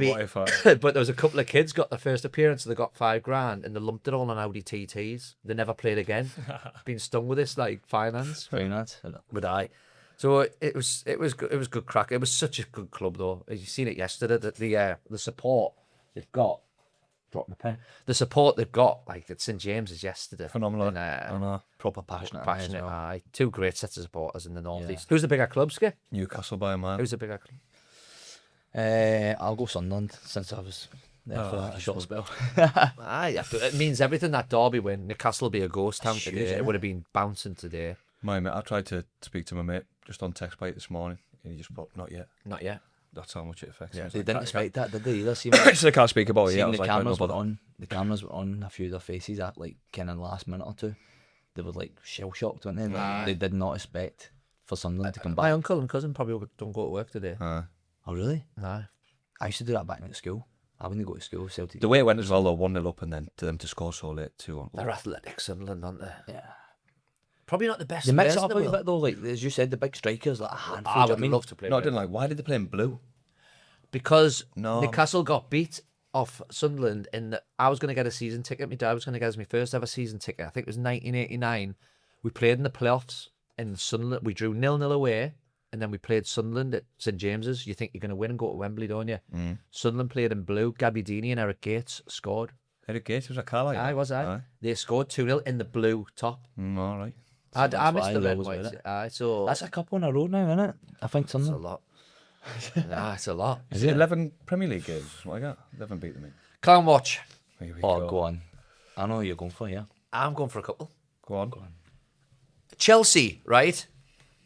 What if but there was a couple of kids got their first appearance, they got $5,000 and they lumped it all on Audi TTs. They never played again. Been stung with this like finance. Very nice. But so it was good crack. It was such a good club though. As you seen it yesterday, that the support they've got. Drop the pen. The support they've got, like at St James's yesterday, Phenomenal. And, I know. Proper passionate. passionate. as well. Aye, 2 great sets of supporters in the northeast. Who's the bigger club, Skip? Newcastle by a mile. Who's the bigger club? I'll go Sunderland since I was there for that short spell. Aye, it means everything. That Derby win. Newcastle will be a ghost town today. It would have been bouncing today. My mate, I tried to speak to my mate just on text bite this morning, and he just put, "Not yet." Not yet. That's how much it affects. Yeah. me. They didn't expect that, did they? Either. I said I can't speak about it yet. I Seeing was the like, "Right, no cameras were bother." on. The cameras were on a few of their faces at like kind of last minute or two. They were like shell shocked, weren't they? Like, they did not expect for Sunderland to come My back. uncle and cousin probably don't go to work today. Aye. Oh really? No. I used to do that back at school. I wouldn't go to school. Celtic. The way it went as well, though, 1-0 up, and then to them to score so late, 2-1. They're athletic, Sunderland, aren't they? Yeah. Probably not the best. They mix players it in up the a world. bit though. Like as you said, the big strikers like a handful. I do you would know what love to play. No, I with didn't like. Why did they play in blue? because No. Newcastle got beat off Sunderland I was going to get a season ticket. My dad was going to get us my first ever season ticket. I think it was 1989. We played in the playoffs in Sunderland. We drew 0-0 away, and then we played Sunderland at St James's. You think you're going to win and go to Wembley, don't you? Sunderland played in blue. Gabbiadini and Eric Gates scored. Eric Gates was at Carlisle. Aye, was I? They scored 2-0 in the blue top. All right. I that's missed why the I red always white. wear it. Aye, so That's a couple in a row now, isn't it? I think it's a Sunderland. lot. Nah, it's a lot. Is it 11 Premier League games? What I got? 11 beat them in. Clown watch. Here we Oh, go on. I know you're going for yeah. I'm going for a couple. Go on. Chelsea, right?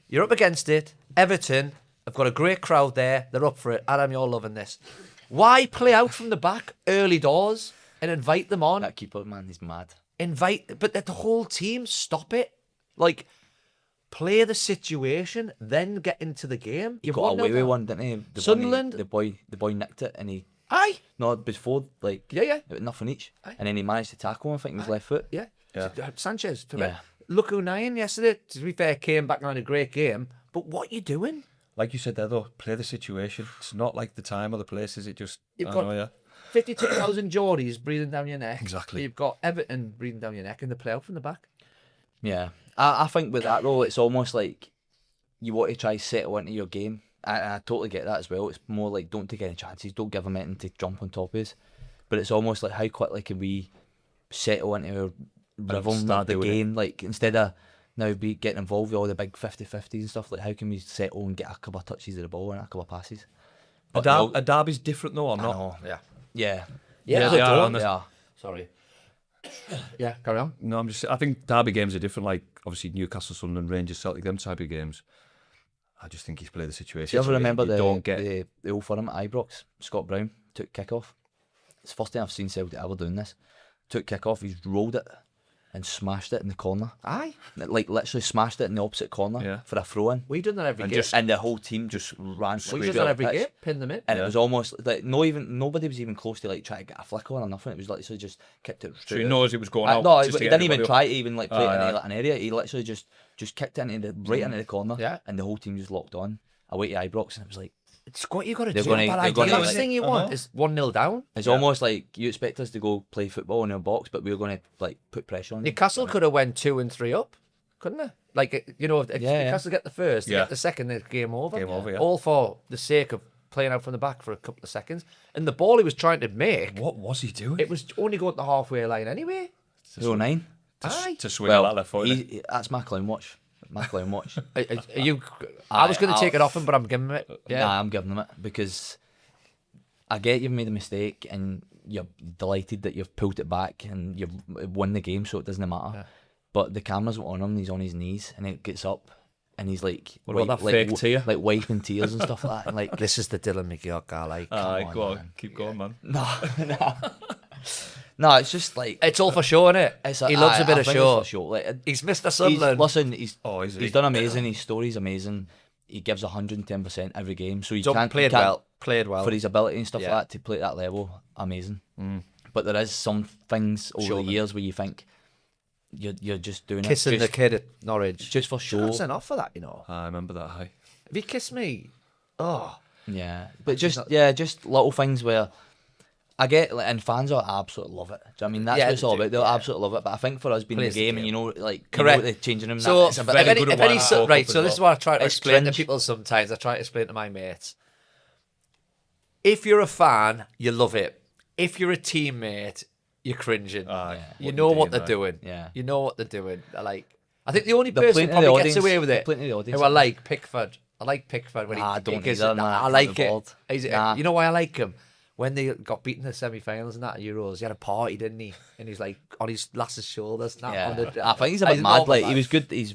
You're up against it. Everton have got a great crowd there. They're up for it. Adam, you're loving this. Why play out from the back early doors and invite them on? That keeper man, he's mad. But the whole team, stop it. Like, play the situation, then get into the game. He got away with one, didn't he? Sunderland? The boy nicked it, and he Aye. no before like Yeah. it was nothing each, Aye. and then he managed to tackle him. I think with his left foot. Yeah. Yeah. Sanchez. Yeah. Luke O'Nien yesterday, to be fair, came back on a great game. But what you doing? Like you said there, though, play the situation. It's not like the time or the place, is it? Just, You've I got- know, yeah. 52,000 Geordies breathing down your neck. Exactly. You've got Everton breathing down your neck and the play out from the back. Yeah, I think with that role, it's almost like you want to try settle into your game. I totally get that as well. It's more like don't take any chances, don't give them anything to jump on top of us. But it's almost like how quickly can we settle into our rhythm start of the doing it. game? Like instead of now be getting involved with all the big 50-50s and stuff, like how can we settle and get a couple of touches of the ball and a couple of passes? But A derby's different, though, or I not? know. Yeah. Yeah. Yeah, they they are don't. on the- They are. Sorry. Yeah, carry on. No, I think derby games are different. Like, obviously, Newcastle, Sunderland, Rangers, Celtic, them type of games. I just think he's played the situation. Do you ever so remember you don't get the old firm at Ibrox? Scott Brown took kick-off. It's the first time I've seen Celtic ever doing this. Took kick-off, he's rolled it and smashed it in the corner. Aye. Like literally smashed it in the opposite corner Yeah. for a throw-in. We've done that every And game. just- And the whole team just ran We've straight done that up every pitch. game. Pin them in. And it was almost like nobody was even close to like trying to get a flick on or nothing. It was literally just kicked it So straight. he out. knows it was going out. No, just he to get didn't even everybody try to even like play it Aye, in an area. He literally just kicked it into right into the corner. Yeah. And the whole team just locked on away to Ibrox, and it was like. It's what you got to They're do. gonna- But they're I gonna, the last like- thing you want is 1-0 down. It's almost like you expect us to go play football in our box, but we're going to like put pressure on you. Newcastle could have went 2 and 3 up, couldn't they? Like, you know, if Yeah, yeah. Newcastle get the first, they Yeah. get the second, it's game over. Game over, yeah. All for the sake of playing out from the back for a couple of seconds, and the ball he was trying to make, What was he doing? it was only going to the halfway line anyway. 09. Aye. To swing that left foot. That's my clown watch. My clown watch. Are you? I was going to take it off him, but I'm giving him it. Yeah. Nah, I'm giving him it because I get you've made a mistake and you're delighted that you've pulled it back and you've won the game, so it doesn't matter. Yeah. But the camera's on him, and he's on his knees, and it gets up, and he's like, What about that fake tear? like wiping tears and stuff like that. And like, This is the Dylan McGeouch I like. Aye, on, go on. man. Keep going, man. no, it's just like It's all for show, innit? He loves a bit of I think show. it's for show. Like, He's Mr. he's, Sunderland. listen, he's Is he? he's done amazing. His story's amazing. He gives 110% every game, so you Done- can't played you can't, well. Played well. for his ability and stuff Yeah. like that to play at that level. Amazing. But there is some things over Showman. the years where you think you're just doing Kissing it the just, kid at Norwich. just for show. Sent off for that, you know. I remember that, high. If you kiss me, oh, Yeah, but just just little things where I get, like, and fans are absolutely love it. Do you know what I mean? That's Yeah, what it's all they do, about. They'll yeah. absolutely love it. But I think for us being in Plays the the game and game. like Correct. the changing room, so it's a if bit very any, good at if any, one so, half right, up so as this is well. what I try to It's explain to cringe. people sometimes. I try to explain to my mates. If you're a fan, you love it. If you're a teammate, you're cringing. Aye. You What know you what doing, they're doing. Yeah. You know what they're doing. I think the only The person who plenty of the probably gets audience- away with it, plenty of the audience. who I like, Pickford. I like Pickford when Nah, I he don't gives either, it. nah, I can't like be it. bothered. He's, Nah. You know why I like him? When they got beaten in the semi-finals and that Euros, he had a party, didn't he? And he's like on his lass's shoulders. On Yeah, the, I think he's a bit mad. Like, he was good. He's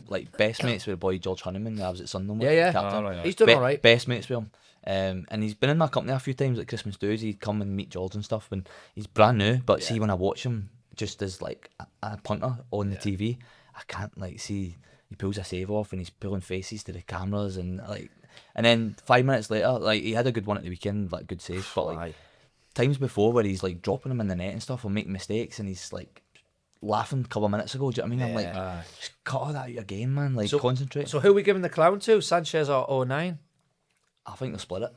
like best mates with the boy George Honeyman. I was at Sunderland. with, Yeah. captain. right, He's done all right. Best mates with him. And he's been in my company a few times at Christmas dues. He'd come and meet George and stuff. And he's brand new, but see, when I watch him just as like a punter on the TV, I can't like see he pulls a save off and he's pulling faces to the cameras and like. And then 5 minutes later, like, he had a good one at the weekend, like, good save. But like Aye. times before where he's like dropping them in the net and stuff or making mistakes and he's like laughing a couple of minutes ago. Do you know what I mean? I'm like, just cut all that out of your game, man. Like, concentrate. So who are we giving the clown to? Sanchez or 09? I think they'll split it.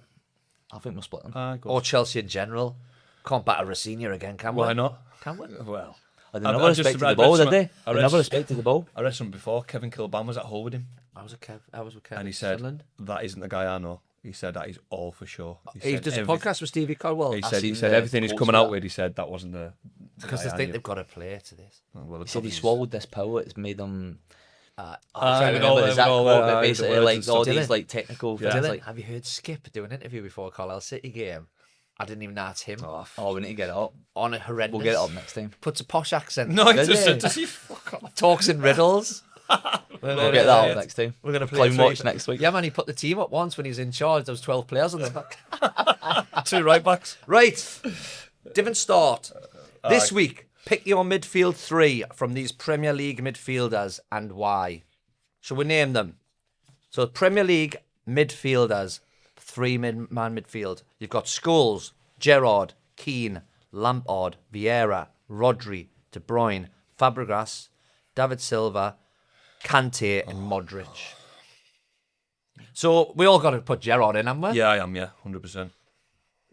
I think we'll split them. Aye, go Or Chelsea in general? Can't batter Rosenior again, can we? Why not? Can we? Well, They I've never just respected read the ball, did some- they? I They read never s- respected the ball. I read something before. Kevin Kilban was at Hull with him, I was with Kevin. and he said, Sunderland. that isn't the guy I know. He said that is all for sure. He said does a every- podcast with Stevie Caldwell. He I've said seen everything he's quotes coming for out that. with. He said that wasn't the because guy they I think knew. they've got to play to this. Well, He said he swallowed this pill. It's made him. Uh, I can't with all remember the- the exact with all quote, the- but the basically, words like, and all stuff. these Dylan. like technical Yeah. things. Dylan, Like, have you heard Skip do an interview before Carlisle City game? I didn't even know it's him. oh, we need to get it up. On a horrendous. We'll get it up next time. Puts a posh accent. No, he Does just he? said, does he fuck off? Talks in riddles. We'll get that up next time. We're gonna play Clown it watch three- next week. Yeah, man, he put the team up once when he was in charge. There was 12 players on the back. 2 right backs. Right. Different start. This week, pick your midfield 3 from these Premier League midfielders and why. Shall we name them? So, Premier League midfielders, 3-man midfield. You've got Scholes, Gerrard, Keane, Lampard, Vieira, Rodri, De Bruyne, Fabregas, David Silva, Kante, and Modric. So, we all got to put Gerrard in, haven't we? Yeah, I am. Yeah, 100%.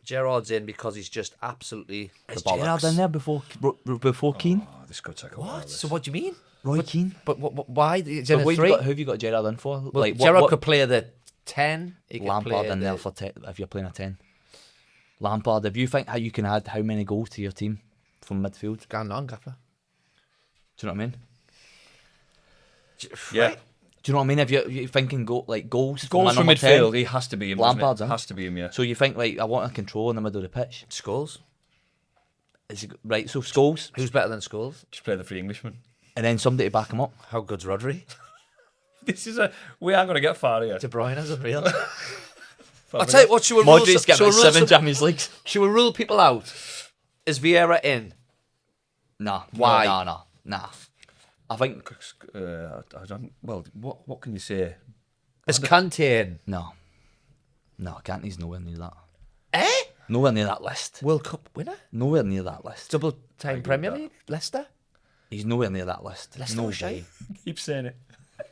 Gerrard's in because he's just absolutely Is the bollocks. Gerrard in there before Keane? Oh, this could take a while. What? this. So what do you mean? Roy Keane? But why? He's in But a who have, 3? you got, who have you got Gerrard in for? Well, Like, Gerrard what could play the 10. He could Lampard play in there the- for if you're playing a 10. Lampard, if you think how you can add how many goals to your team from midfield, Going on, Gaffer. do you know what I mean? Yeah. Right. Do you know what I mean? If you're thinking goals Goals my from number midfield, 10, he has to be him. doesn't Lampard's it? in. Has to be him, yeah. so you think, like, I want a control in the middle of the pitch. Scholes. Is it, right, so Scholes, Who's better than Scholes? Just play the free Englishman. and then somebody to back him up. How good's Rodri? We aren't going to get far here. De Bruyne is a real. I'll tell you what, should we rule, Modric's getting 7 Champions Leagues. should we rule people out? Is Vieira in? Nah. Why? Nah. I think, I don't. Well, what can you say? Is Kante in? no. No, Kante's nowhere near that. Eh? Nowhere near that list. World Cup winner? Nowhere near that list. Double-time Premier League? Leicester? He's nowhere near that list. Leicester no was way. shite. Keep saying it.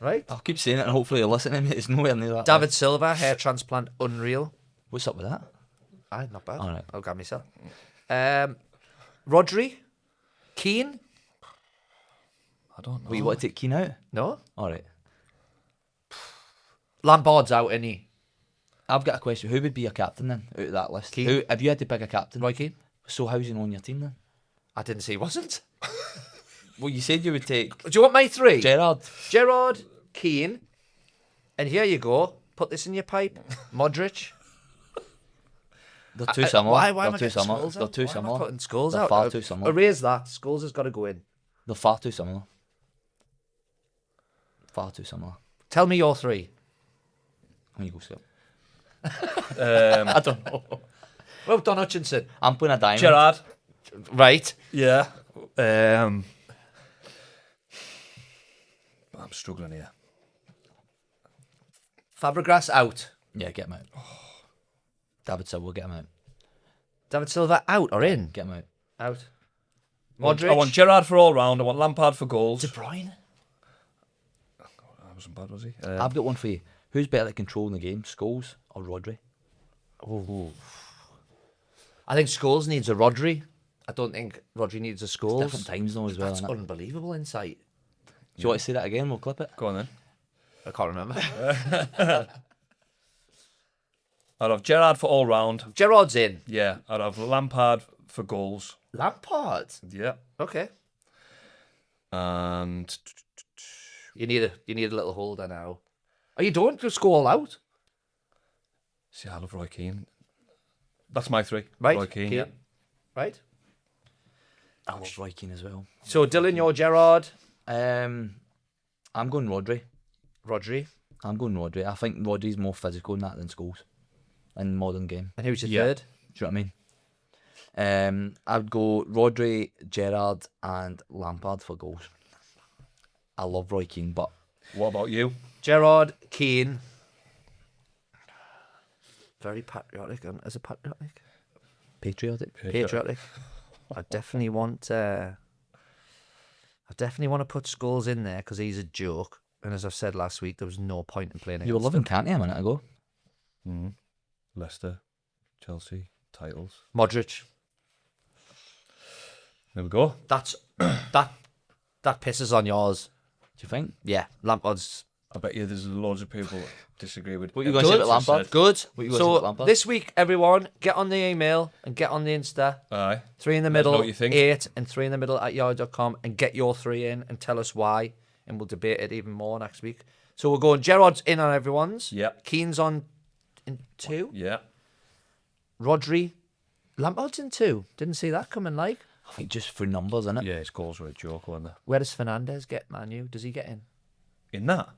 Right? I'll keep saying it and hopefully you'll listen to me. It's nowhere near that David list. Silva, hair transplant, unreal. What's up with that? Aye, not bad. All right. I'll grab myself. Rodri? Keane? I don't know. Well, you want to take Keane out? No? All right. Lampard's out, isn't he? I've got a question. Who would be your captain then out of that list? Keane. Who, if you had to pick a captain, Roy Keane. so how's he on your team then? I didn't say he wasn't. Well, you said you would take Do you want my three? Gerrard. Gerrard, Keane, and here you go. Put this in your pipe. Modric. They're too similar. Why They're am I too getting similar. Scholes They're out? too Why am I similar. putting Scholes They're out? far too similar. Erase that. Scholes has got to go in. They're far too similar. Far too similar. Tell me your three. When you go Skip. I don't know. Well done, Hutchinson. I'm putting a diamond. Gerrard. Right. Yeah. I'm struggling here. Fabregas out. Yeah, get him out. David Silva, get him out. David Silva out or in? Get him out. Out. I Modric. want Gerrard for all round. I want Lampard for goals. De Bruyne. That wasn't bad, was he? I've got one for you. Who's better at controlling the game, Scholes or Rodri? Oh. I think Scholes needs a Rodri. I don't think Rodri needs a Scholes. Different times though as well. That's Innit? unbelievable insight. Do you want to say that again? We'll clip it. Go on then. I can't remember. I'd have Gerrard for all round. Gerrard's in. Yeah. I'd have Lampard for goals. Lampard. Yeah. Okay. And You need a little holder now. Are you doing? Just go all out. see, I love Roy Keane. That's my three. Right. Roy Keane. Keane. Yeah. Right. I love Roy Keane as well. So Dylan, you're Gerrard. I'm going Rodri. Rodri. I'm going Rodri. I think Rodri's more physical in that than Scholes in modern game. And who's your Yeah. third? Do you know what I mean? I'd go Rodri, Gerrard, and Lampard for goals. I love Roy Keane, but What about you? Gerrard, Keane. Very patriotic. Is it patriotic? patriotic. Patriotic. I definitely want to put Scholes in there because he's a joke. And as I've said last week, there was no point in playing You were against loving him. Canty a minute ago. Mm-hmm. Leicester, Chelsea, titles. Modric. There we go. That's that pisses on yours. Do you think? Yeah, Lampard's I bet you there's loads of people that disagree with What you gonna say about Lampard? good. What you gonna say about So Lampard? this week, everyone, get on the email and get on the Insta. Aye. 3 in the Let us know middle, what you think. 8 and 3 in the middle at yahoo.com and get your 3 in and tell us why. And we'll debate it even more next week. So we're going Gerrard's in on everyone's. Yep. Keane's on in 2. Yeah. Rodri. Lampard's in 2. Didn't see that coming, like. I think just for numbers, innit? Yeah, his goals were a joke, weren't they? Where does Fernandes get, Man U? Does he get in? In that?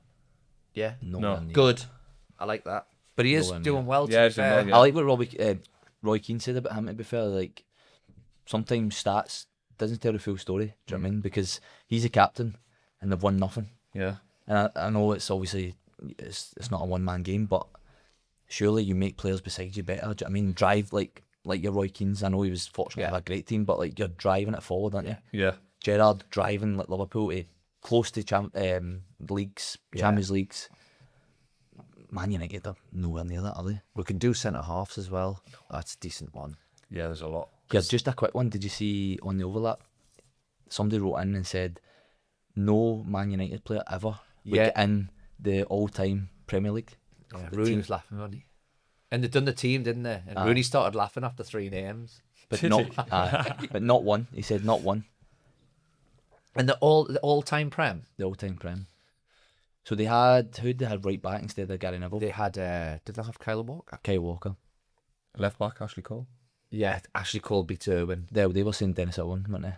Yeah. No. Good. I like that. But he is Nowhere near. doing well. Yeah, to he's be doing fair. well, yeah. I like what Roy Keane said about him, to be fair. Like, sometimes stats doesn't tell the full story. Do you know what I mean? Because he's a captain and they've won nothing. Yeah. And I know it's obviously it's not a one-man game, but surely you make players beside you better. Do you know what I mean? Drive like your Roy Keane's. I know he was fortunate to have a great team, but like you're driving it forward, aren't you? Yeah. Gerrard driving like Liverpool to close to leagues, Champions Leagues. Man United are nowhere near that, are they? We can do centre halves as well. That's a decent one. Yeah, there's a lot. Yeah, just a quick one. Did you see on the overlap? Somebody wrote in and said no Man United player ever would Yeah. get in the all-time Premier League. Yeah, The Rooney team. was laughing, wasn't he? And they'd done the team, didn't they? And Aye. Rooney started laughing after 3 names. But Did not, he? but not one. He said not one. And the all-time Prem, The all-time Prem. So they had who they had right back instead of Gary Neville. they had, did they have Kyle Walker? Kyle Walker. Left back, Ashley Cole. Yeah, Ashley Cole beat Irwin. They were saying Dennis Owen, weren't they?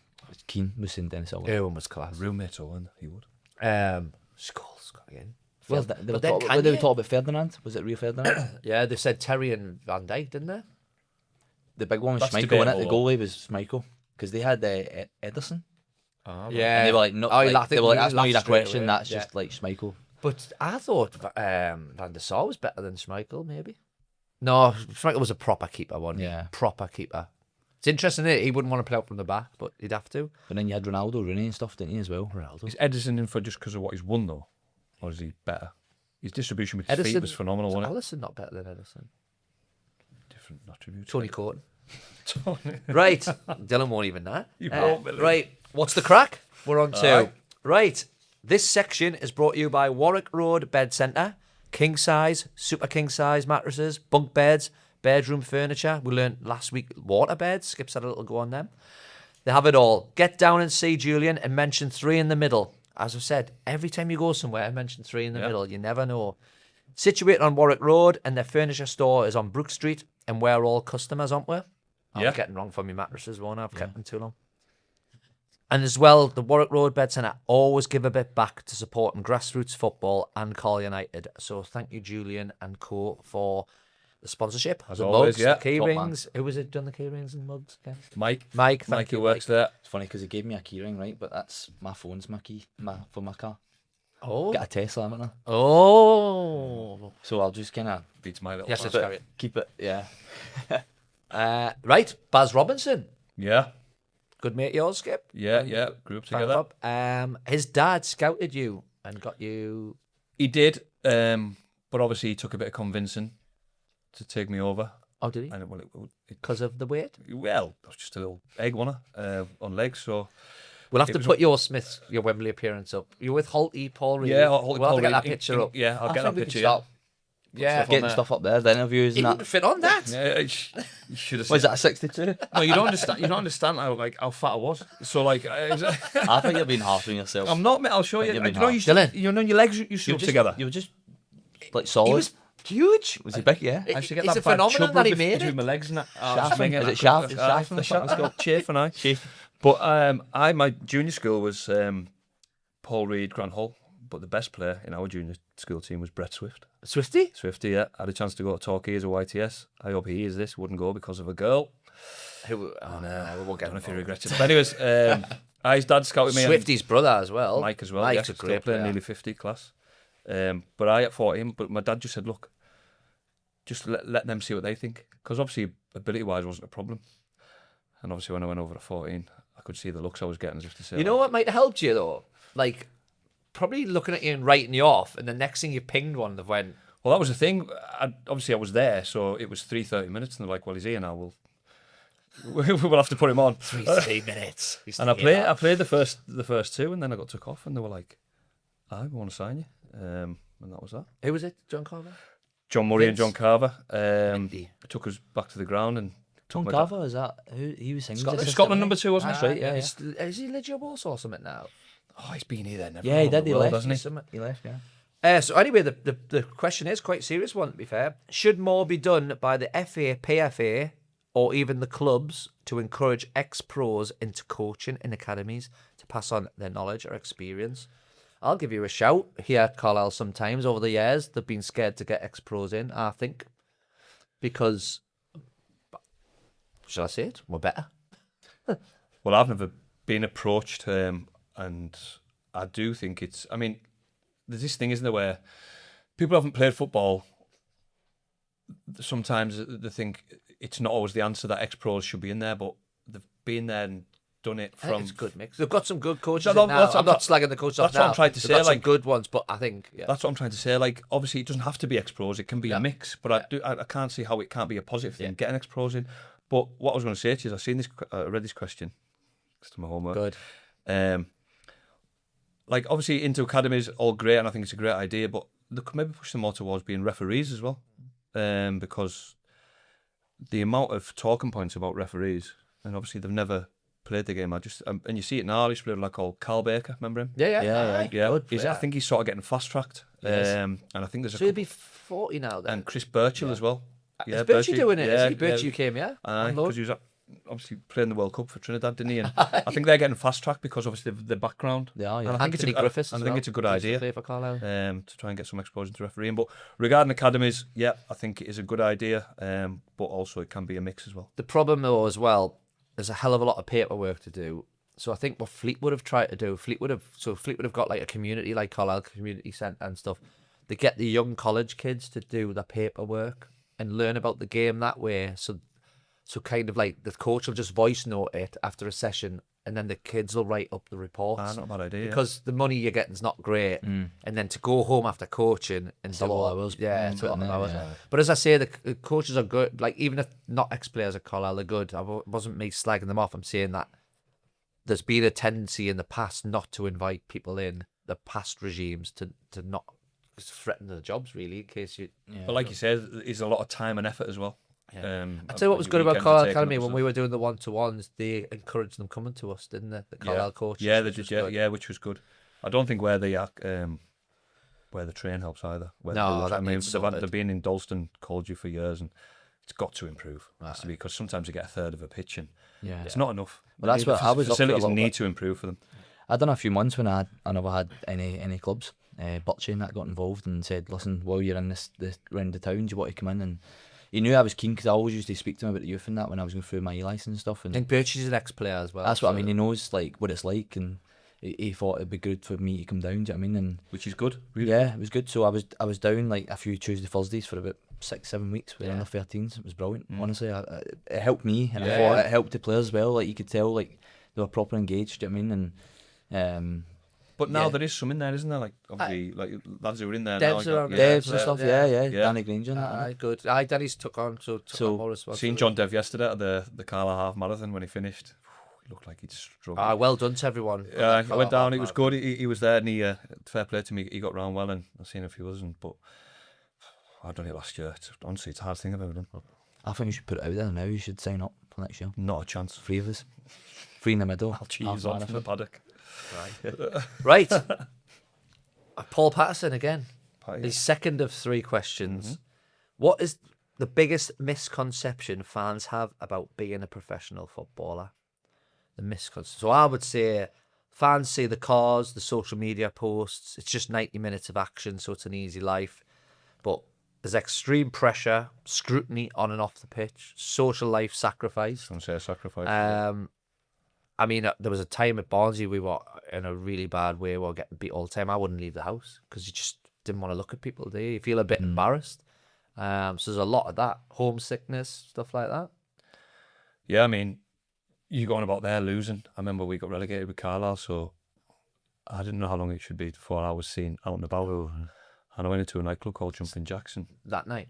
Keane was saying Dennis Owen. Irwin was class. Roommate Owen, he would. Scholes got in. Well, But they were then talking Kanye- about Ferdinand. Was it Rio Ferdinand? Yeah, they said Terry and Van Dijk, didn't they? The big one was That's Schmeichel, innit? The debatable, goalie was Schmeichel. Because they had Yeah. Ederson. And And they were like, no, Oh, he like, laughed- they were like, he that's not laughed even a straight question, away, that's yeah. just like Schmeichel. But I thought Van der Sar was better than Schmeichel, maybe. No, Schmeichel was a proper keeper, wasn't he? Yeah. Proper keeper. It's interesting, isn't it? He wouldn't want to play out from the back, but he'd have to. But then you had Ronaldo, Rooney and stuff, didn't you, as well? Ronaldo. Is Edison in for just because of what he's won, though? Or is he better? His distribution with his feet was phenomenal, wasn't it? Alisson not better than Edison. Different attributes. Tony Courton. Right. Dylan won't even that. You won't believe. Right. What's the crack? We're on to. Aye. Right. This section is brought to you by Warwick Road Bed Centre. king size, super king size mattresses, bunk beds, bedroom furniture. We learned last week water beds. Skip's had a little go on them. They have it all. Get down and see Julian and mention 3 in the middle. As I've said, every time you go somewhere, mention 3 in the middle. You never know. Situated on Warwick Road, and their furniture store is on Brook Street, and we're all customers, aren't we? I'm getting wrong for my mattresses, won't I? I've kept them too long. And as well, the Warwick Road Bed Centre always give a bit back to supporting grassroots football and Carlisle United. So thank you, Julian and co, for the sponsorship. As the always, mugs, yeah. the key rings. Who was it done the key rings and mugs again? Mike, Thank you, who works there. It's funny because he gave me a keyring, right? But that's my phone's my key for my car. Oh. Got a Tesla, haven't I? Oh. So I'll just kind of Beats my little Yes, pass. it's carry it. keep it. Yeah. Right, Baz Robinson. Yeah, Good mate of yours, Skip. yeah. Grew up Thank together. Bob. His dad scouted you and got you... He did, but obviously he took a bit of convincing to take me over. Oh, did he? And Because of the weight? well, I was just a little egg, wasn't I? On legs, so We'll have It to was- put your Wembley appearance up. You're with Holty, Paul Reed. yeah. We'll have to get that picture up. Yeah, I'll I get think that we picture. can start Yeah. getting stuff up there, the interviews He and wouldn't that. fit on that. Yeah, you should have. Was that a 62? No, you don't understand. You don't understand how fat I was. So like, I think you're being harsh on yourself. I'm not, mate. I'll show you. You've You been know, hard. Dylan. you know, your legs you should up together. You were just like solid. He was huge. Was he big? Yeah. I used to get It's that a bad phenomenon chub that he rub made between it. my legs and that. Shaft. Is it shaft? shaft? The shaft. Chafe and I. But my junior school was Paul Reed, Grant Hull. But the best player in our junior school team was Brett Swift. Swifty? Swifty, yeah. I had a chance to go to Torquay as a YTS. I hope he hears this. Wouldn't go because of a girl. Who? Oh, no, we won't I get don't know if he involved. regrets it. But anyways, his dad scouted me. and Swifty's brother as well. Mike as well. Mike's yeah, a still great playing player. nearly 50 class. But I at 14. But my dad just said, look, just let them see what they think. Because obviously, ability-wise wasn't a problem. And obviously, when I went over to 14, I could see the looks I was getting as if to say, You know what might have helped you, though? Like, probably looking at you and writing you off, and the next thing you pinged one that went, well, that was the thing. Obviously, I was there, so it was 3:30 minutes, and they're like, well, he's here now. We'll have to put him on. 3 minutes. And I played the first 2, and then I got took off, and they were like, we want to sign you. And that was that. Who was it? John Carver? John Murray Vince. and John Carver Minty. took us back to the ground and John my Carver, is that who he was singing? Scotland number 2, wasn't That's it? right, yeah. Is he Legio Boss or something now? Oh, he's been here then. Yeah, he did. He left, doesn't he? Something. He left, yeah. So anyway, the question is quite a serious one, to be fair. Should more be done by the FA, PFA, or even the clubs to encourage ex-pros into coaching in academies to pass on their knowledge or experience? I'll give you a shout here at Carlisle sometimes over the years. They've been scared to get ex-pros in, I think, because, shall I say it? We're better. Well, I've never been approached, and I do think it's. I mean, there's this thing, isn't there, where people haven't played football. Sometimes they think it's not always the answer that ex-pros should be in there, but they've been there and done it I think from. it's a good mix. They've got some good coaches No, in now. that's what I'm not slagging the coaches off that's what I'm now. trying to They've say, got some like- good ones, but I think That's what I'm trying to say. Like, obviously, it doesn't have to be ex-pros. It can be a mix. But I can't see how it can't be a positive thing. Getting ex-pros in. But what I was going to say to you is, I read this question. It's my homework. good. Like, obviously, into academies, all great, and I think it's a great idea. But they could maybe push them more towards being referees as well, because the amount of talking points about referees, and obviously they've never played the game. And you see it now. I used to play with a lad called Carl Baker. Remember him? Yeah. Yeah. Yeah, Good I player. think he's sort of getting fast tracked. And I think there's a So he'll couple, be 40 now then. and Chris Birchall as well. Is Birchie doing it? Yeah, Is he? Birchie came, yeah? because he was obviously playing the World Cup for Trinidad, didn't he? And I think they're getting fast tracked because obviously the background. They are, And yeah. I think Anthony Griffiths. I think it's a good idea. Play for Carlisle. To try and get some exposure to refereeing. But regarding academies, yeah, I think it is a good idea. But also it can be a mix as well. The problem though as well, there's a hell of a lot of paperwork to do. So I think what Fleetwood have tried to do, Fleetwood have got like a community like Carlisle Community Centre and stuff. They get the young college kids to do the paperwork and learn about the game that way. So kind of like the coach will just voice note it after a session, and then the kids will write up the reports. Not a bad idea. Because the money you're getting is not great, and then to go home after coaching and It's a lot of hours. yeah, it's a lot of hours. Yeah. But as I say, the coaches are good. Like even if not ex-players at Carlisle, they're good. Wasn't me slagging them off. I'm saying that there's been a tendency in the past not to invite people in the past regimes to not it's threatening the jobs really in case you. Yeah. But like you said, there's a lot of time and effort as well. Yeah. I I'd say what was good about weekends are Carlisle taken Academy up when and we stuff. were doing the 1-to-1s, they encouraged them coming to us, didn't they? The Carlisle coaches. Yeah, they which did. was Yeah, good. yeah, which was good. I don't think where the train helps either. No, that I mean, needs sorted. they've been in Dalston College for years, and it's got to improve. Right. Because sometimes you get a third of a pitch, and Yeah. it's not enough. Well, that's what I was up for a Facilities little need bit. to improve for them. I done a few months when I never had any clubs. Butchie and that got involved and said, listen, while you're in this round the town, do you want to come in? And he knew I was keen because I always used to speak to him about the youth and that when I was going through my E-license and stuff. I And think Birchie's an ex-player as well. that's what I so- mean. He knows like what it's like, and he thought it'd be good for me to come down. Do you know what I mean? And Which is good. Really. yeah, it was good. So I was down like a few Tuesday Thursdays for about 6-7 weeks with Yeah. under 13s. It was brilliant. Mm. Honestly, it helped me, and I Yeah. thought it helped the players as well. Like you could tell, like they were proper engaged. Do you know what I mean? And But now Yeah. there is some in there, isn't there? Like obviously, like lads who are in there Devs now. are on Like, there. Devs and stuff. yeah. Yeah, Yeah. Danny Granger and that. Aye, good. Aye, Danny's took on more Seen responsibility. John Dev yesterday at the Carlisle half marathon when he finished. He looked like he'd struggled. Ah, well done to everyone. I went down. It was good. good. He was there, and he fair play to me. He got round well, and I've seen a few others. But I've done it last year. Honestly, it's a hard thing I've ever done. I think you should put it out there now. You should sign up for next year. Not a chance. 3 of us. 3 in the middle. I'll cheese half on from the marathon. paddock. Right. Paul Patterson again. Patty. His second of 3 questions. What is the biggest misconception fans have about being a professional footballer? The misconception. So I would say fans see the cars, the social media posts. It's just 90 minutes of action, so it's an easy life. But there's extreme pressure, scrutiny on and off the pitch, social life sacrifice. Don't say a sacrifice. I mean, there was a time at Barnsley we were in a really bad way. We were getting beat all the time. I wouldn't leave the house because you just didn't want to look at people, do you? You feel a bit embarrassed. So there's a lot of that. Homesickness, stuff like that. Yeah, I mean, you going about there losing. I remember we got relegated with Carlisle, so I didn't know how long it should be before I was seen out and about. And I went into a nightclub called Jumping Jackson. That night.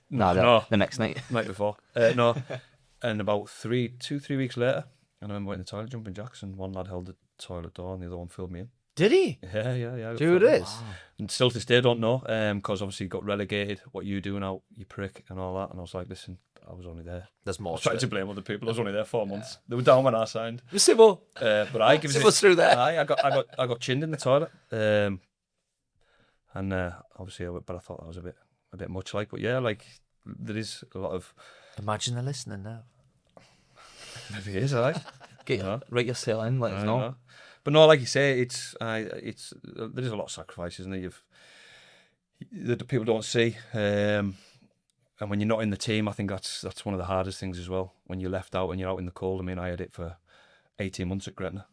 No, the next night. Night before. No. And about 3 weeks later, and I remember went in the toilet, Jumping Jackson. One lad held the toilet door and the other one filled me in. Did he? Yeah. Do you know who it is? And still to this day, don't know, because obviously you got relegated. What you doing out, you prick, and all that. And I was like, listen, I was only there. There's I more. was trying to blame other people. I was only there 4 months. They were down when I signed. Simo. But I give Simo's through there. I got chinned in the toilet. And obviously, but I thought that was a bit much. Like, but yeah, like there is a lot of. Imagine they're listening now. Maybe it is, alright. Get Yeah. write your sale in, let us I know. know. But no, like you say, it's there is a lot of sacrifices, isn't there? That people don't see. And when you're not in the team, I think that's one of the hardest things as well. When you're left out and you're out in the cold. I mean, I had it for 18 months at Gretna,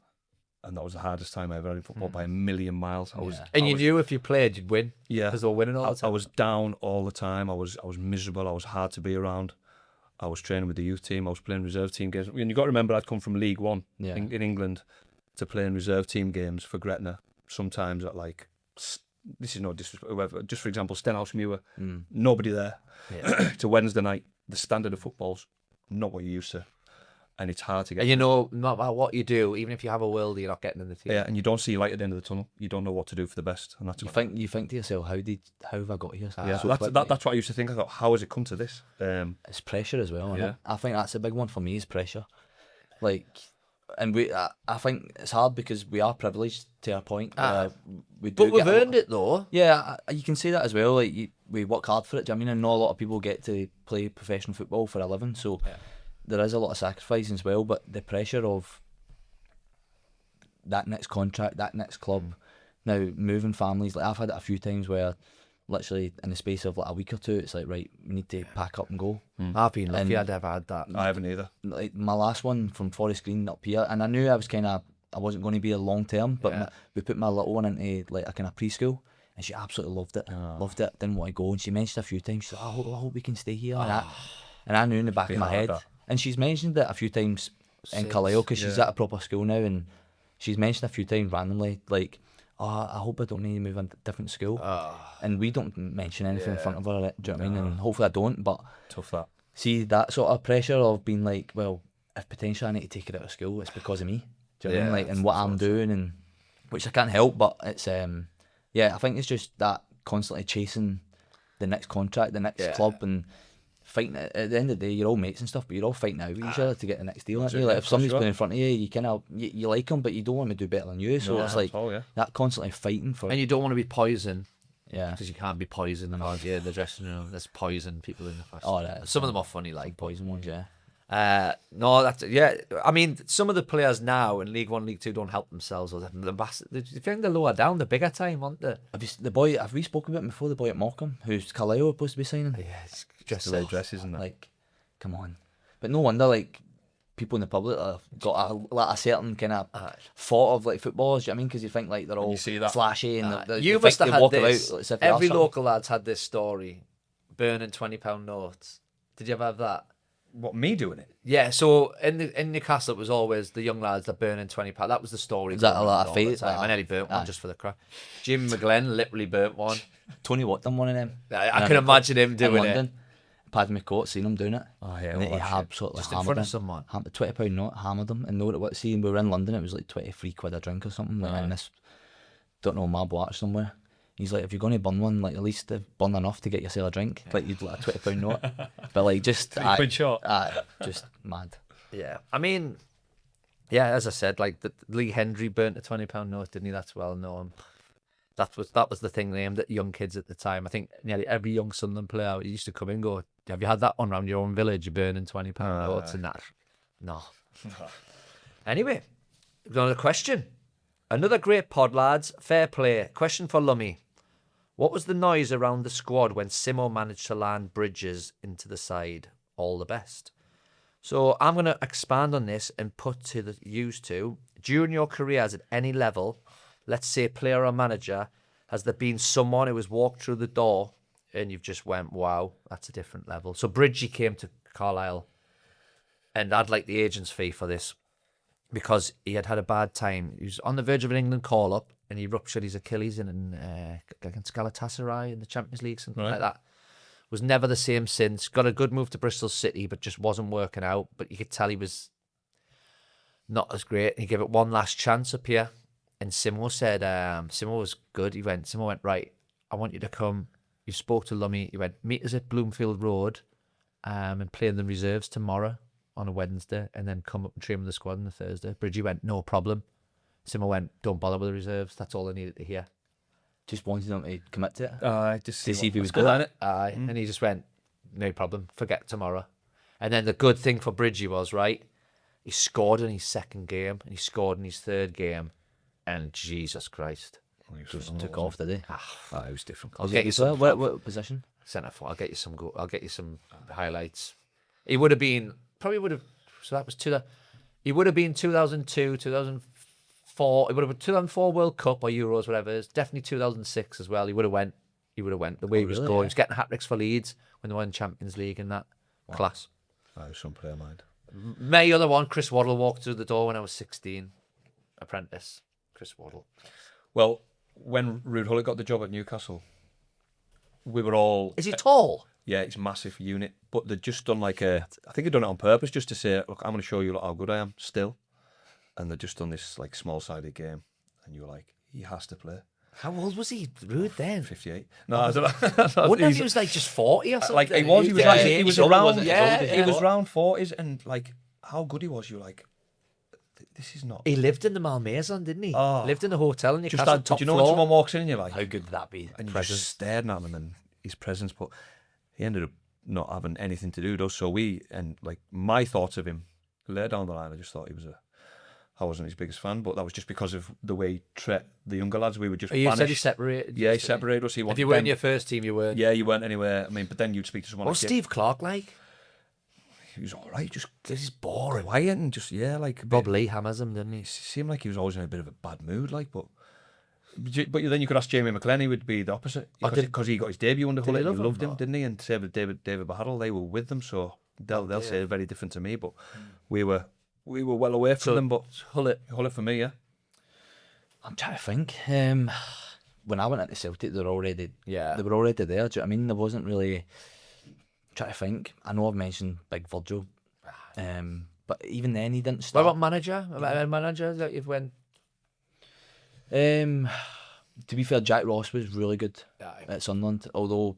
and that was the hardest time I ever had in football by a million miles. And you knew if you played, you'd win. Yeah, Because they were winning all the time. I was down all the time. I was miserable. I was hard to be around. I was training with the youth team. I was playing reserve team games. And you got to remember, I'd come from League One Yeah. in England to playing reserve team games for Gretna. Sometimes at like, this is no disrespect, whoever. Just for example, Stenhousemuir, nobody there. Yeah. It's a Wednesday night. The standard of football's not what you're used to, and it's hard to get. And you know, no matter what you do, even if you have a worldie, you're not getting in the team. Yeah, and you don't see light at the end of the tunnel. You don't know what to do for the best, and that's You think to yourself, how have I got here? yeah. So That's quickly? that's what I used to think. I thought, how has it come to this? It's pressure as well. Yeah. I think that's a big one for me is pressure. Like, and I think it's hard because we are privileged to a point. We do But we've get a lot- earned it though. Yeah, you can say that as well. Like we work hard for it. Do you know what I mean? And not a lot of people get to play professional football for a living, so there is a lot of sacrifice as well. But the pressure of that next contract, that next club, now moving families. Like I've had it a few times where, literally in the space of like a week or two, it's like right, we need to pack up and go. I've been lucky. And- I'd never had that. I haven't either. Like my last one from Forest Green up here, and I knew I wasn't going to be a long term, but Yeah. we put my little one into like a kind of preschool, and she absolutely loved it. Didn't want to go, and she mentioned a few times, she's like, I hope we can stay here. And I knew in the back of my hard, head, that. and she's mentioned it a few times in Since, Carlisle because she's yeah. at a proper school now, and she's mentioned a few times randomly like, I hope I don't need to move into a different school. And we don't mention anything in front of her, do you know what I mean? And hopefully I don't, but Tough that. see that sort of pressure of being like, well, if potentially I need to take her out of school, it's because of me. Do you know what I mean? Like, and what I'm doing, and which I can't help, but it's I think it's just that constantly chasing the next contract, the next club, and fighting. At the end of the day, you're all mates and stuff, but you're all fighting out with each other to get the next deal. Aren't you? Like if somebody's playing in front of you, you kind of you like them, but you don't want to do better than you. So it's like that constantly fighting for. And you don't want to be poison. Yeah, because you can't be poison and yeah, the dressing room. There's poison people in the first. Oh, that some of them are funny, like poison ones. Yeah. No, that's I mean, some of the players now in League One, League Two don't help themselves. Or the thing the lower down, the bigger time, aren't they? Have we spoken about him before? The boy at Morecambe, who's Carlisle supposed to be signing. Yeah, it's just the dresses and that. Like, come on. But no wonder like people in the public have got a certain kind of thought of like footballers. Do you know what I mean? Because you think like they're all flashy and you must have had this. About, like, every local lad's had this story, burning £20 notes. Did you ever have that? What, me doing it? Yeah, so in Newcastle it was always the young lads that burning £20. That was the story. Is that a lot of fate? I nearly burnt one just for the crack. Jim McGlenn literally burnt one. Tony Watt done one of them. I can imagine him doing it. Paddy McCourt seen him doing it. Oh yeah, and he absolutely just hammered in front him. of someone. £20 note, hammered him, and know what? See, we were in London. It was like 23 quid a drink or something. And this, don't know, Marbella Arch somewhere. He's like, if you're going to burn one, like at least burn enough to get yourself a drink. Like you'd like a £20 note, but like just just mad. Yeah, I mean, yeah, as I said, like Lee Hendry burnt a £20 note, didn't he? That's well known. That was the thing they aimed at young kids at the time. I think nearly every young Sunderland player used to come in and go, have you had that on around your own village? You're burning £20 notes and that. No. Anyway, another question. Another great pod, lads. Fair play. Question for Lummy. What was the noise around the squad when Simo managed to land Bridges into the side? All the best. So I'm going to expand on this and put to the used to, during your careers at any level, let's say player or manager, has there been someone who has walked through the door and you've just went, wow, that's a different level? So Bridgie came to Carlisle and I'd like the agent's fee for this because he had a bad time. He was on the verge of an England call-up and he ruptured his Achilles against Galatasaray in the Champions League, something like that. Was never the same since. Got a good move to Bristol City, but just wasn't working out. But you could tell he was not as great. He gave it one last chance up here. And Simo said, Simo was good. Simo went, right, I want you to come. You spoke to Lummy. He went, meet us at Bloomfield Road and play in the reserves tomorrow on a Wednesday and then come up and train with the squad on the Thursday. Bridgie went, no problem. Simo went, don't bother with the reserves. That's all I needed to hear. Just wanted him to commit to it. Just to see if he was good at it. And he just went, no problem. Forget tomorrow. And then the good thing for Bridgie was, right, he scored in his second game and he scored in his third game. And Jesus Christ, just took off, did he? It was different. I'll get you some. What position? Centre forward. I'll get you some. I'll get you some highlights. He would have been So that was He would have been 2002, 2004. It would have been 2004 World Cup or Euros, whatever it is. Definitely 2006 as well. He would have went. The way he was going. Yeah. He was getting hat-tricks for Leeds when they won Champions League and that. Wow. Class. That was some player mind. My other one, Chris Waddle, walked through the door when I was 16. Apprentice. Chris Waddle. Well, when Ruud Gullit got the job at Newcastle, we were all... Is he tall? Yeah, he's a massive unit. But they'd just done I think they'd done it on purpose just to say, look, I'm going to show you how good I am still. And they'd just done this small-sided game. And you were like, he has to play. How old was he, Ruud, then? 58. No, I don't know. Wouldn't he was just 40 or something? He was around 40s and how good he was, you were like, this is not... He lived in the Malmaison, didn't he? Lived in a hotel in Newcastle, top do you know when someone walks in and you're like... How good would that be? And you're just staring at him and his presence, but he ended up not having anything to do with us, so my thoughts of him, later down the line, I just thought I wasn't his biggest fan, but that was just because of the way he treated the younger lads. We were just You said he separated? Yeah, he separated us. If you weren't in your first team, you weren't? Yeah, you weren't anywhere. I mean, but then you'd speak to someone What's Steve Clark like? He was all right, this is boring. Quiet and just, Bob Lee hammers him, didn't he? It seemed like he was always in a bit of a bad mood, but then you could ask Jamie McLean, he would be the opposite. Because he got his debut under Gullit, he loved him, didn't he? And same with David Bahadal, they were with them, so they'll say very different to me, but we were well away from them, but Gullit for me, yeah. I'm trying to think. When I went into Celtic, they were already there. Do you know what I mean? There wasn't really... Trying to think. I know I've mentioned Big Virgil, but even then he didn't start. What about manager? Manager that you've went? to be fair, Jack Ross was really good Aye. at Sunderland, although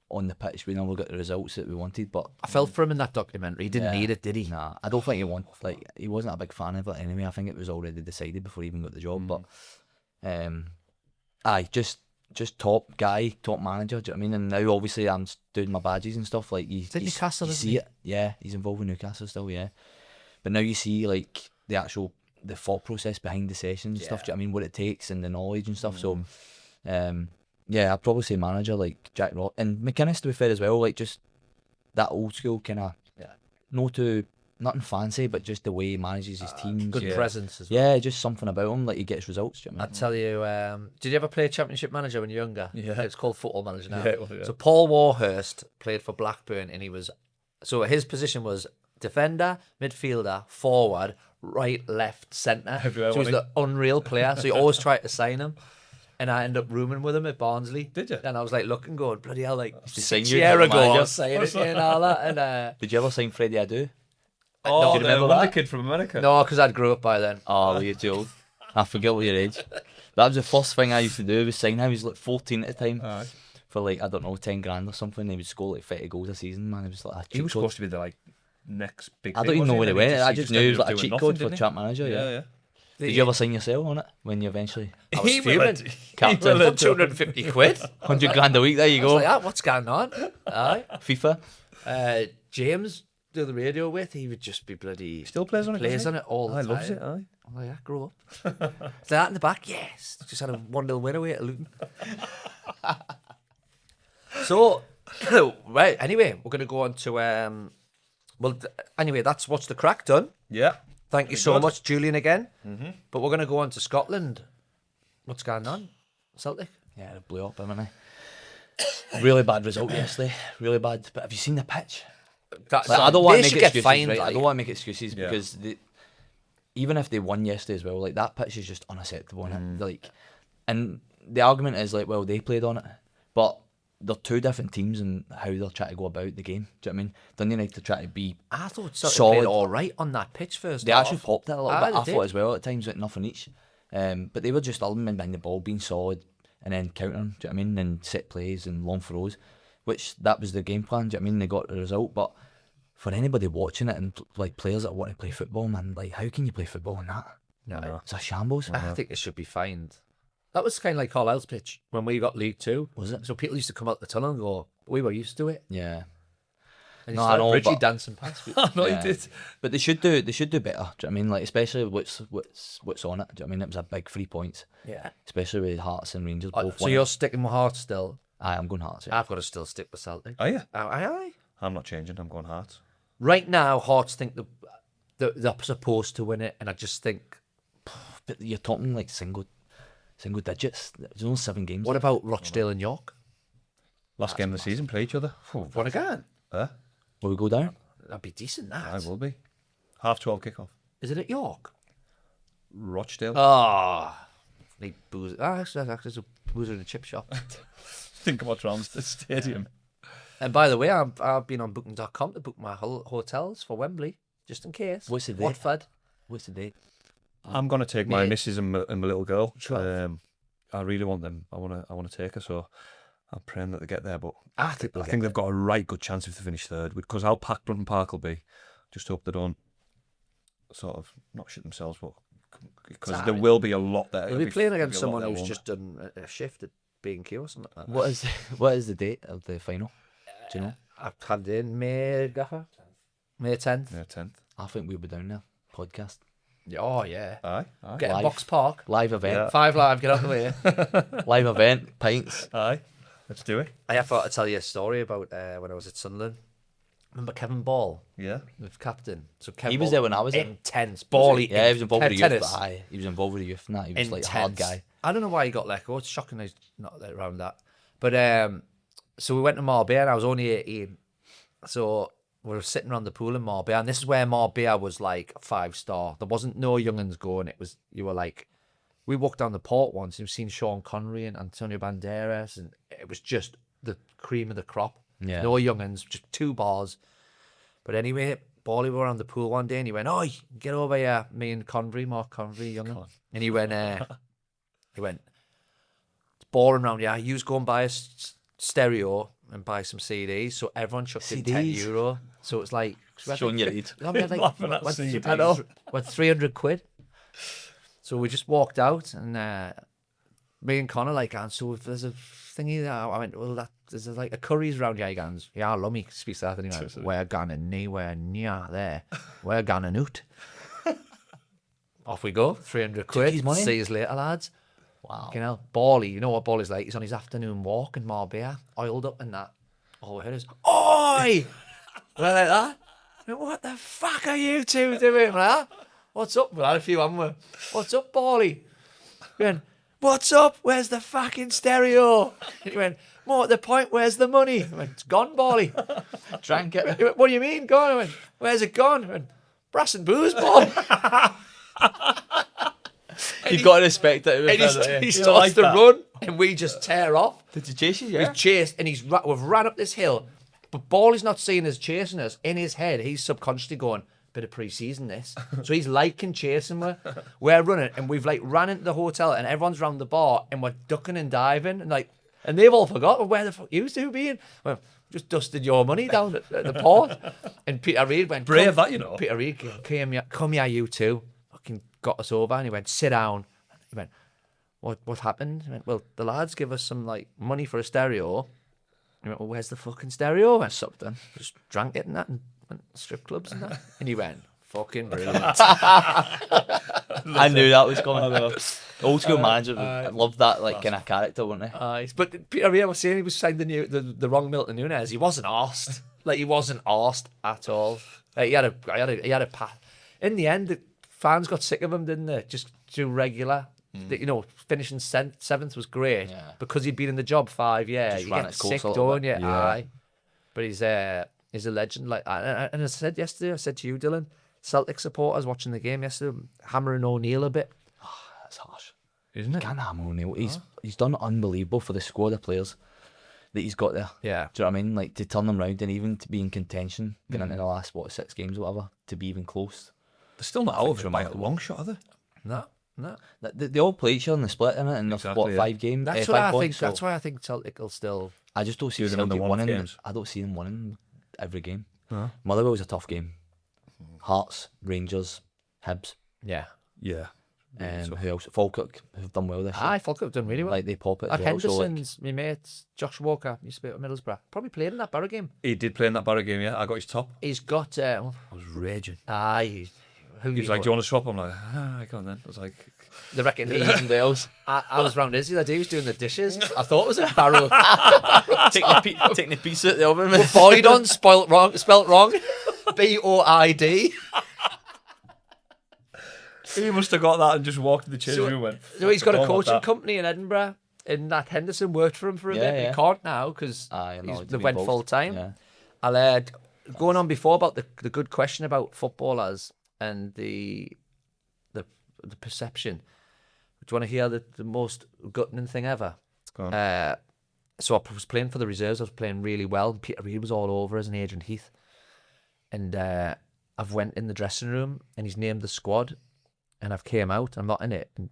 on the pitch we never got the results that we wanted. But I felt for him in that documentary. He didn't Yeah. need it, did he? nah, I don't think he wasn't a big fan of it anyway. I think it was already decided before he even got the job. But aye, just top guy, top manager. Do you know what I mean? And now obviously I'm doing my badges and stuff. Like you at Newcastle, you isn't see he? it. Yeah, he's involved with Newcastle still. Yeah, but now you see like the thought process behind the sessions and stuff. Do you know what I mean? What it takes and the knowledge and stuff. So, yeah, I'd probably say manager like Jack Ross and McInnes, to be fair as well. Like just that old school kind of, nothing fancy, but just the way he manages his teams. Good presence as well. Yeah, just something about him. Like he gets results. Do you know what I I mean? tell you, did you ever play Championship Manager when you were younger? Yeah. It's called Football Manager now. Yeah, it was, yeah. So Paul Warhurst played for Blackburn, and his position was defender, midfielder, forward, right, left, centre. Everywhere, So he was wasn't the unreal player. So you always tried to sign him. And I ended up rooming with him at Barnsley. Did you? And I was like looking, going, bloody hell, like sign 6 you years as a ago, I manager. was saying it and all that. And Did you ever sign Freddie Adu? Oh, do you remember the wonder that? kid from America. no, because I'd grew up by then. Oh, well, you're too old. I forget what your age. That was the first thing I used to do was sign him. He was like 14 at the time. Aye. For like, I don't know, 10 grand or something. He would score like 30 goals a season, man. It was like a He cheat was code. supposed to be the next big I thing, don't even know wasn't where he And went. I just knew he was like a ended up cheat doing code nothing, for didn't he? champ manager. Yeah. Did you ever sign yourself on it when you eventually I was He fuming. will it. Captain. For 250 quid. 100 grand a week? There you I was go. like, what's going on? Aye. FIFA. James, do the radio with, he would just be bloody... Still plays on it. plays doesn't on it all the he? time. Loves it. Aye. I'm like, yeah, grow up. Is that in the back? Yes. Just had a 1-0 win away at Luton. So, right, anyway, we're going to go on to... anyway, that's What's the Crack done. Yeah. Thank you so good. much, Julian, again. But we're going to go on to Scotland. What's going on? Celtic? Yeah, they blew up, haven't they? Really bad result yesterday. Really bad. But have you seen the pitch? Like, Like, I don't want they to should make get excuses, fined. right? I Like, don't want to make excuses Yeah. because even if they won yesterday as well, like that pitch is just unacceptable. Like, and the argument is like, well, they played on it, but they're two different teams and how they're trying to go about the game. Do you know what I mean? Dundee United try to be. I thought Celtic Solid. played all right on that pitch first. They actually popped it a little Aye, bit. they I did. thought as well at times with nothing each. But they were just ultimate behind the ball, being solid, and then countering. Do you know what I mean? And set plays and long throws, which that was the game plan. Do you know what I mean? They got the result, but for anybody watching it and like players that want to play football, man, like how can you play football in that? No. It's a shambles. I think it should be fined. That was kind of like Carlisle's pitch when we got League Two. Was it? So people used to come out the tunnel and go, we were used to it. Yeah. And No, you I started know, Bridgie but- dancing past me. No, Yeah. he did. But they should do better. Do you know what I mean? Like especially what's on it. Do you know what I mean? It was a big 3 points, Yeah. especially with Hearts and Rangers both. So won you're it. sticking with Hearts still? Aye, I'm going Hearts. Yeah. I've got to still stick with Celtic. Are you? Aye. I'm not changing. I'm going Hearts. Right now, Hearts think they're supposed to win it, and I just think, But you're talking like single digits. There's only 7 games. what about Rochdale and York? Last game of the season, play each other. What again? Will we go down? That'd be decent. I That will be. 12:30 kickoff. is it at York? Rochdale. Ah, need booze. Actually, there's a boozer in a chip shop. Think about Ramsden Stadium. And by the way, I've been on Booking.com to book my hotels for Wembley, just in case. What's the date? Watford. What's the date? I'm gonna take my Mate. missus and my little girl. 12. I really want them. I wanna take her. So I'm praying that they get there. But I think I think they've got a right good chance if they finish third. Because how packed Brunton Park will be. Just hope they don't sort of not shit themselves, but because there will be a lot there. We'll be playing against there'll be someone a lot there, who's won't just done a shift at B&Q or something like that. What is the date of the final? Do you know? I've had in May 10th. there? Yeah, 10th. I think we'll be down there. Podcast. Oh, yeah. Aye. Get Live. in Box Park. Live event. Yeah. 5 Live, get out the way. Live event. Pints. Aye. Let's do it. I thought I'd tell you a story about when I was at Sunderland. Remember Kevin Ball, Yeah. the captain? So Kevin He was Ball, there when I was there. intense. Bally. Yeah, he was involved with the youth. tennis. But aye, he was involved with the youth and that. He was like a hard Intense. guy. I don't know why he got let go. It's shocking he's not there around that. But so we went to Marbella and I was only 18. So we were sitting around the pool in Marbella, and this is where Marbella was like 5-star. There wasn't no young'uns going. It was, you were like, we walked down the port once and you've seen Sean Connery and Antonio Banderas, and it was just the cream of the crop. Yeah. No young'uns, just 2 bars. But anyway, Bally were on the pool one day and he went, "Oi, get over here." Me and Mark Convery, young'un. And he went, boring round here. You go and buy a stereo and buy some CDs. So everyone chucked in €10. So it's like Showing your age. I mean, like, Laughing at CDs. I know. What, 300 quid? So we just walked out, and me and Connor like, and so if there's a thingy there, I went, well, there's like a Curry's round here, guns. Yeah, Lummy speaks that, and he went, we're gonna nowhere near there. We're gonna noot. Off we go, 300 quid. his money. See you later, lads. Wow. You know, Bally, you know what Bally's like? He's on his afternoon walk in Marbella, oiled up and that. All we heard is, oi! We're like that. I went, what the fuck are you two doing? Like that. What's up? We had a few, haven't we? What's up, Bally? We went, what's up? Where's the fucking stereo? And he went, more at the point, where's the money? I went, it's gone, Bally. Drank it. He went, what do you mean, gone? I went, where's it gone? I went, brass and booze, Bally. You've got to respect it. And he starts to run, and we just tear off. Did you chase you? We've chased, and we've ran up this hill, but Bally's not seeing us chasing us. In his head, he's subconsciously going, bit of pre-season this. So he's liking chasing we're running, and we've like ran into the hotel, and everyone's round the bar, and we're ducking and diving, and they've all forgotten where the fuck you two been. Well, just dusted your money down at the port. And Peter Reid went, Brave that, you know. Peter Reid, come here, you two. Fucking got us over, and he went, sit down. He went, what happened? He went, well, the lads give us some like money for a stereo. He went, well, where's the fucking stereo? I sucked in. Just drank it and that, and went to strip clubs and that. And he went, fucking brilliant. I knew that was coming. Old school manager, I loved that like kind of character, weren't they? But Peter Reid was saying he was signed the wrong Milton Nunes. He wasn't arsed. Like, he wasn't arsed at all. Like, he had a path. In the end, the fans got sick of him, didn't they? Just do regular. You know, finishing seventh was great because he'd been in the job 5 years. Just You ran get its course sick, a little don't you? bit. Aye. But he's a legend. Like, and I said yesterday, I said to you, Dylan, Celtic supporters watching the game yesterday, hammering O'Neill a bit. That's harsh, Isn't it? can't hammer O'Neill. He's done unbelievable for the squad of players that he's got there. Yeah. Do you know what I mean? Like, to turn them round and even to be in contention, getting into the last 6 games or whatever, to be even close. They're still not out of it by a long shot, are they? No. They all play each other in the split, innit? And Exactly, there's 5 games. That's 5 what I points, think. so That's why I think Celtic will still. I just don't see Do them in the Celtic one-off winning. games. I don't see them winning every game. Uh-huh. Motherwell's a tough game. Hearts, Rangers, Hibs. Yeah. Yeah. Who else? Falkirk, who've done well this year. Aye, Falkirk have done really well. Like, they pop it. Like as well, so, like, Henderson's, my mate, Josh Walker, used to be at Middlesbrough. Probably played in that Borough game. He did play in that Barra game, yeah. I got his top. He's got. I was raging. Aye. Who He was like, do you want to swap? I'm like, I can't then. I was like, They reckon he. Eating Wales. I was round his the other day. He was doing the dishes. I thought it was a barrel. taking the pizza at the oven. Boydon spelt wrong. B-O-I-D. he must have got that and just walked in the chairs So- and we went. So he's got a "Don't want coaching that." company in Edinburgh. And that Henderson worked for him for a Yeah, bit. yeah. He can't now because Aye, no, they went full time. Yeah. I'll going on before about the good question about footballers and the perception. Do you want to hear the most gutting thing ever? Go on. So I was playing for the reserves. I was playing really well. And Peter Reid was all over us and Adrian Heath. And I've went in the dressing room and he's named the squad. And I've came out. I'm not in it. And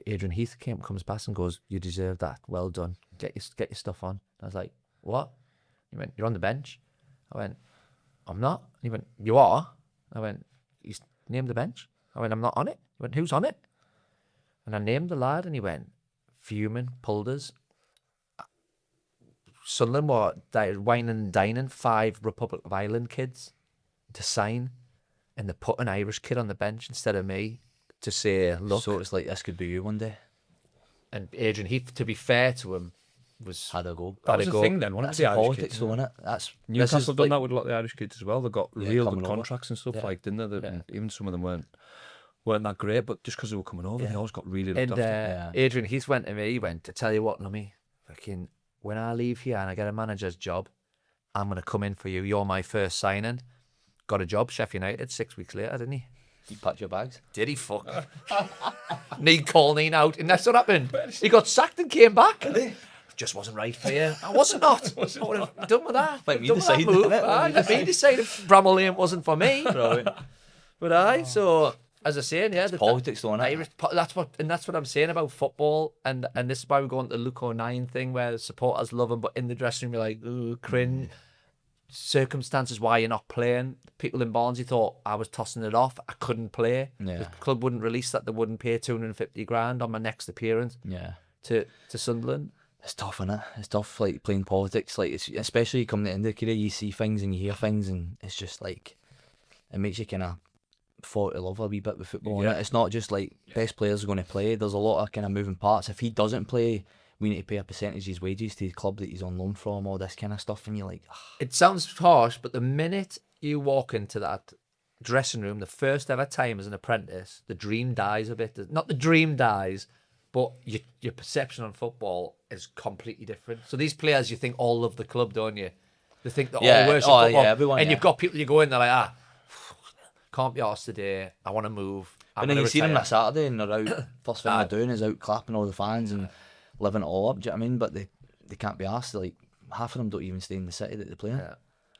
Adrian Heath comes past and goes, "You deserve that. Well done. Get your stuff on." I was like, "What?" He went, "You're on the bench." I went, "I'm not." He went, "You are." I went, "He's named the bench." I went, "I'm not on it." He went, "Who's on it?" And I named the lad, and he went, fuming, pulled us. Sunderland were whining and dining 5 Republic of Ireland kids to sign, and they put an Irish kid on the bench instead of me to say, "Look." So it's like, this could be you one day. And Adrian Heath, to be fair to him, was Had a go. That had was a the go. thing then, wasn't That's it? The the Irish politics, kids. though, isn't it? That's Newcastle this is done like, that with a lot of the Irish kids as well. They got real coming good over. contracts and stuff, Yeah. like, didn't they? Yeah. Even some of them weren't that great, but just because they were coming over, they always got really looked And after. Adrian Heath went to me, he went, "To tell you what, Lummy, fucking, when I leave here and I get a manager's job, I'm going to come in for you. You're my first signing." Got a job, Sheffield United, 6 weeks later, didn't he? You packed your bags. Did he fuck? Need calling out, and that's what happened. He got sacked and came back. Just wasn't right for you. I wasn't not. I would have done with that. Like, we Done with that decided, move. innit? Aye, let me decided Bramall Lane wasn't for me. Brilliant. But aye, so as I was saying, yeah, politics, though, innit? That's what I'm saying about football, and this is why we go on the Luke O'Nien thing, where the supporters love him, but in the dressing room you're like, ooh, cringe. Circumstances why you're not playing. People in Barnsley thought I was tossing it off. I couldn't play. Yeah. The club wouldn't release that. They wouldn't pay 250 grand on my next appearance. Yeah. To Sunderland. It's tough, innit? It's tough, like, playing politics. Like, especially coming to the end of the career, you see things and you hear things, and it's just like, it makes you kind of fall to love a wee bit with football. Yeah. Innit? It's not just like best players are going to play. There's a lot of kind of moving parts. If he doesn't play, we need to pay a percentage of his wages to the club that he's on loan from, all this kind of stuff, and you're like, It sounds harsh, but the minute you walk into that dressing room, the first ever time as an apprentice, the dream dies a bit. Not the dream dies, but your perception on football is completely different. So these players, you think all love the club, don't you? They think that all worship football. Yeah, everyone, and you've got people, you go in, they're like, can't be arsed today, I want to move. and then you see them on a Saturday and they're out, first thing they're doing is out clapping all the fans and living it all up, do you know what I mean? But they can't be asked. Like, half of them don't even stay in the city that they play in. Yeah.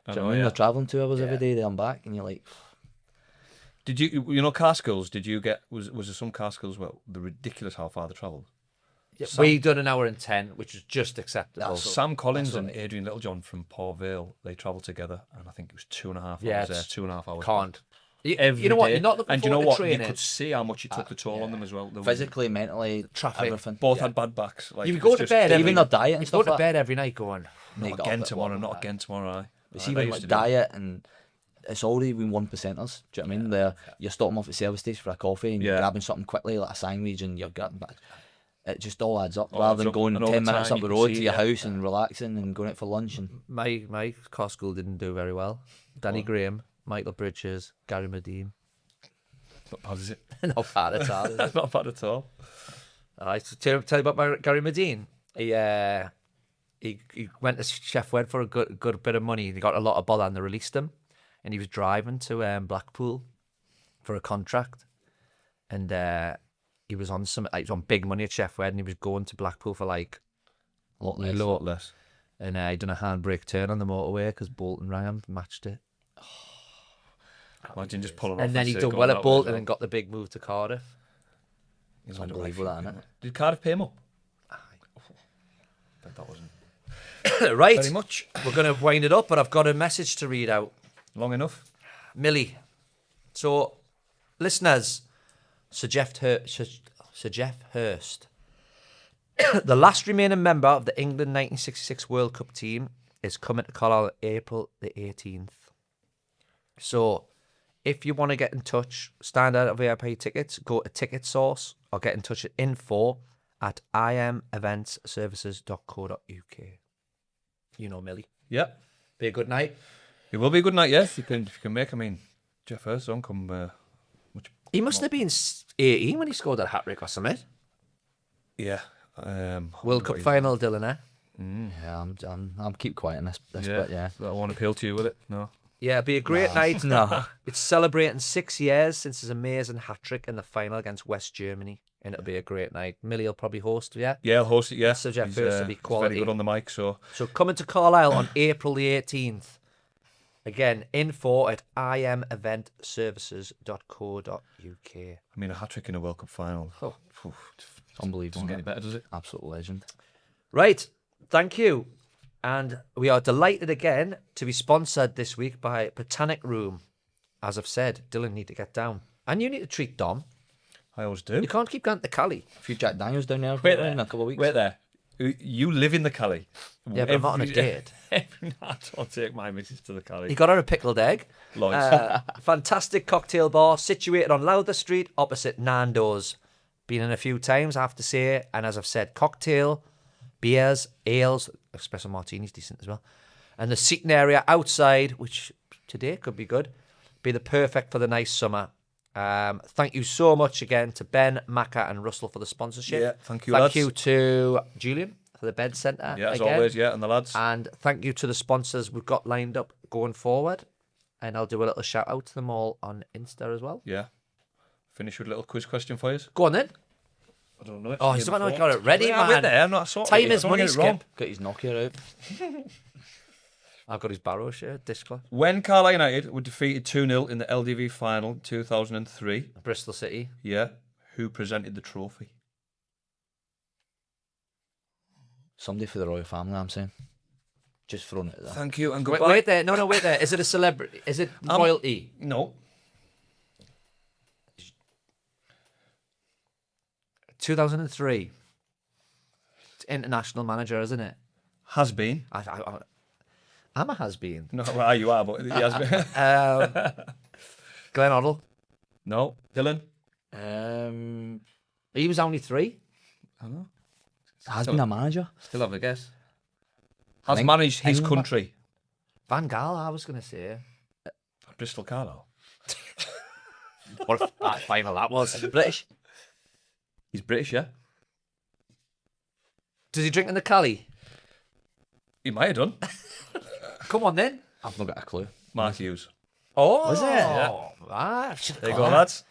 Do you know what I mean? They're travelling 2 hours every day, they're back, and you're like... Did you car skills? Did you get was there some car skills? Well, the ridiculous how far they travelled. Yeah, we done an hour and 10, which was just acceptable. Sam Collins and Adrian Littlejohn from Port Vale, they travelled together, and I think it was 2.5 hours there, 2.5 hours. Can't. Every you know what? day. You're not looking and you know forward what? to You training. could see how much it took the toll on them as well. Physically, mentally, traffic. everything. Both had bad backs. Like, You it go was to just- bed. Even their diet and You stuff go to like bed every night going, Not again tomorrow. Not again tomorrow. Aye. It's Aye, even they like used to do it. diet, and it's already even 1%ers. Do you know what I mean? They're, you're stopping off at service station for a coffee and you're grabbing something quickly like a sandwich, and you're grabbing back. It just all adds up, rather than going and all 10 the minutes time up the you can road see, to your yeah. house and relaxing and going out for lunch. And my car school didn't do very well. Danny Graham, Michael Bridges, Gary Medine. Not bad, is it? Not bad at all. Is it? Not bad at all. All right, so tell you about Gary Medine. He went to Chef Wed for a good bit of money. He got a lot of bother and they released him. And he was driving to Blackpool for a contract. And he was on he was on big money at Chef Wed, and he was going to Blackpool for like a lot A less. lot less. And he done a handbrake turn on the motorway because Bolton Ryan matched it. Imagine just pulling off. And then he say, done going well that at way as Bolton well. and got the big move to Cardiff. It's unbelievable, that, isn't it? Did Cardiff pay him up? Bet that wasn't Right, very much. we're going to wind it up, but I've got a message to read out. Long enough. Millie. So, listeners, Sir Geoff Hurst, the last remaining member of the England 1966 World Cup team, is coming to Carlisle on April the 18th. So, if you want to get in touch, standard VIP tickets, go to Ticket Source or get in touch at info@imeventservices.co.uk. You know Millie. Yep. Be a good night. It will be a good night, yes. If you can make. I mean, Geoff Hurst don't come. He must have been 18 when he scored that hat-trick or something. Yeah. World Cup final, Dylan, eh? Yeah, I'm keep quiet in this Yeah. bit, yeah. I won't appeal to you with it. No. Yeah, it'll be a great night. No. It's celebrating 6 years since his amazing hat-trick in the final against West Germany. And it'll be a great night. Millie will probably host, yeah? Yeah, I'll host it. Yeah. So Geoff He's, Hurst will be he's quality. very good on the mic. So So coming to Carlisle on April the 18th. Again, info@imeventservices.co.uk. I mean, a hat trick in a World Cup final. Oh. Unbelievable. Doesn't get any better, does it? Absolute legend. Right, thank you. And we are delighted again to be sponsored this week by Botanic Room. As I've said, Dylan need to get down. And you need to treat Dom. I always do. You can't keep going to Cali. A few Jack Daniels down there Wait in a couple of weeks. Wait there. You live in the Cali. Yeah, but I'm not on a date. I don't take my missus to the Cali. He got her a pickled egg. Lloyd's. Fantastic cocktail bar situated on Lowther Street opposite Nando's. Been in a few times, I have to say. And as I've said, cocktail, beers, ales, espresso martini's decent as well. And the seating area outside, which today could be good, be the perfect for the nice summer. Thank you so much again to Ben, Macca and Russell for the sponsorship. Yeah, thank you, Thank lads. you to Julian for the bed centre. Yeah, as again. always, yeah, and the lads. And thank you to the sponsors we've got lined up going forward. And I'll do a little shout out to them all on Insta as well. Yeah. Finish with a little quiz question for you. Go on then. I don't know. Oh, he's the one who got it ready, Yeah, man. I'm there. I'm not sorting Time it. is Don't money, get it wrong. Skip. Got his Nokia out. I've got his Barrow shirt, Discler. When Carlisle United were defeated 2-0 in the LDV final 2003, Bristol City. yeah, who presented the trophy? Somebody for the royal family, I'm saying. Just throwing it there. Thank you and Wait, goodbye. wait there. No, wait there. Is it a celebrity? Is it royalty? No. 2003. It's international manager, isn't it? Has been. I'm a has-been. No, well, you are, but he has been. Glenn Hoddle. No. Dylan? He was only 3. I don't know. Has been a manager. Still have a guess. Has Eng- managed his England? country. Van Gaal, I was going to say. Bristol Carlisle. What a final that was. British. He's British, yeah? Does he drink in the Cali? He might have done. Come on then. I've not got a clue. Mark Hughes. Oh, Was it? Yeah. Ah, There you go, lads.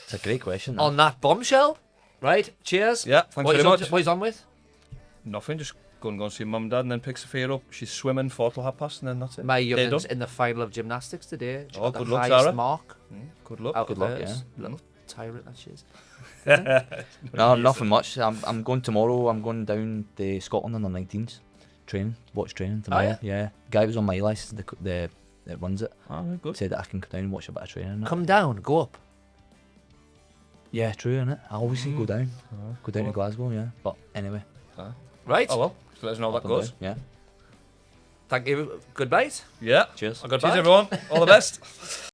It's a great question. that. On that bombshell. Right, cheers. Yeah, thanks What very he's much. what he's on with? Nothing, just go and see mum and dad and then pick Sophia up. She's swimming 4 till 30 and then that's it. My Day young'un's done. in the final of gymnastics today. She Oh, got good the luck, highest Sarah. mark Good luck. out Good of luck, hers. yeah. Little tyrant that she is. No, nothing much. I'm going tomorrow. I'm going down to Scotland on the 19th. Watch training tomorrow. yeah? Guy was on my list. The that runs it Oh, good. said that I can come down and watch a bit of training. and that. Come down, go up. Yeah, true, innit? I always say go down. Go down to Glasgow, yeah. But anyway. Right. Oh well, so let us know how that up and goes. down, Yeah. Thank you. Goodbye. Yeah. Cheers. Cheers everyone. All the best.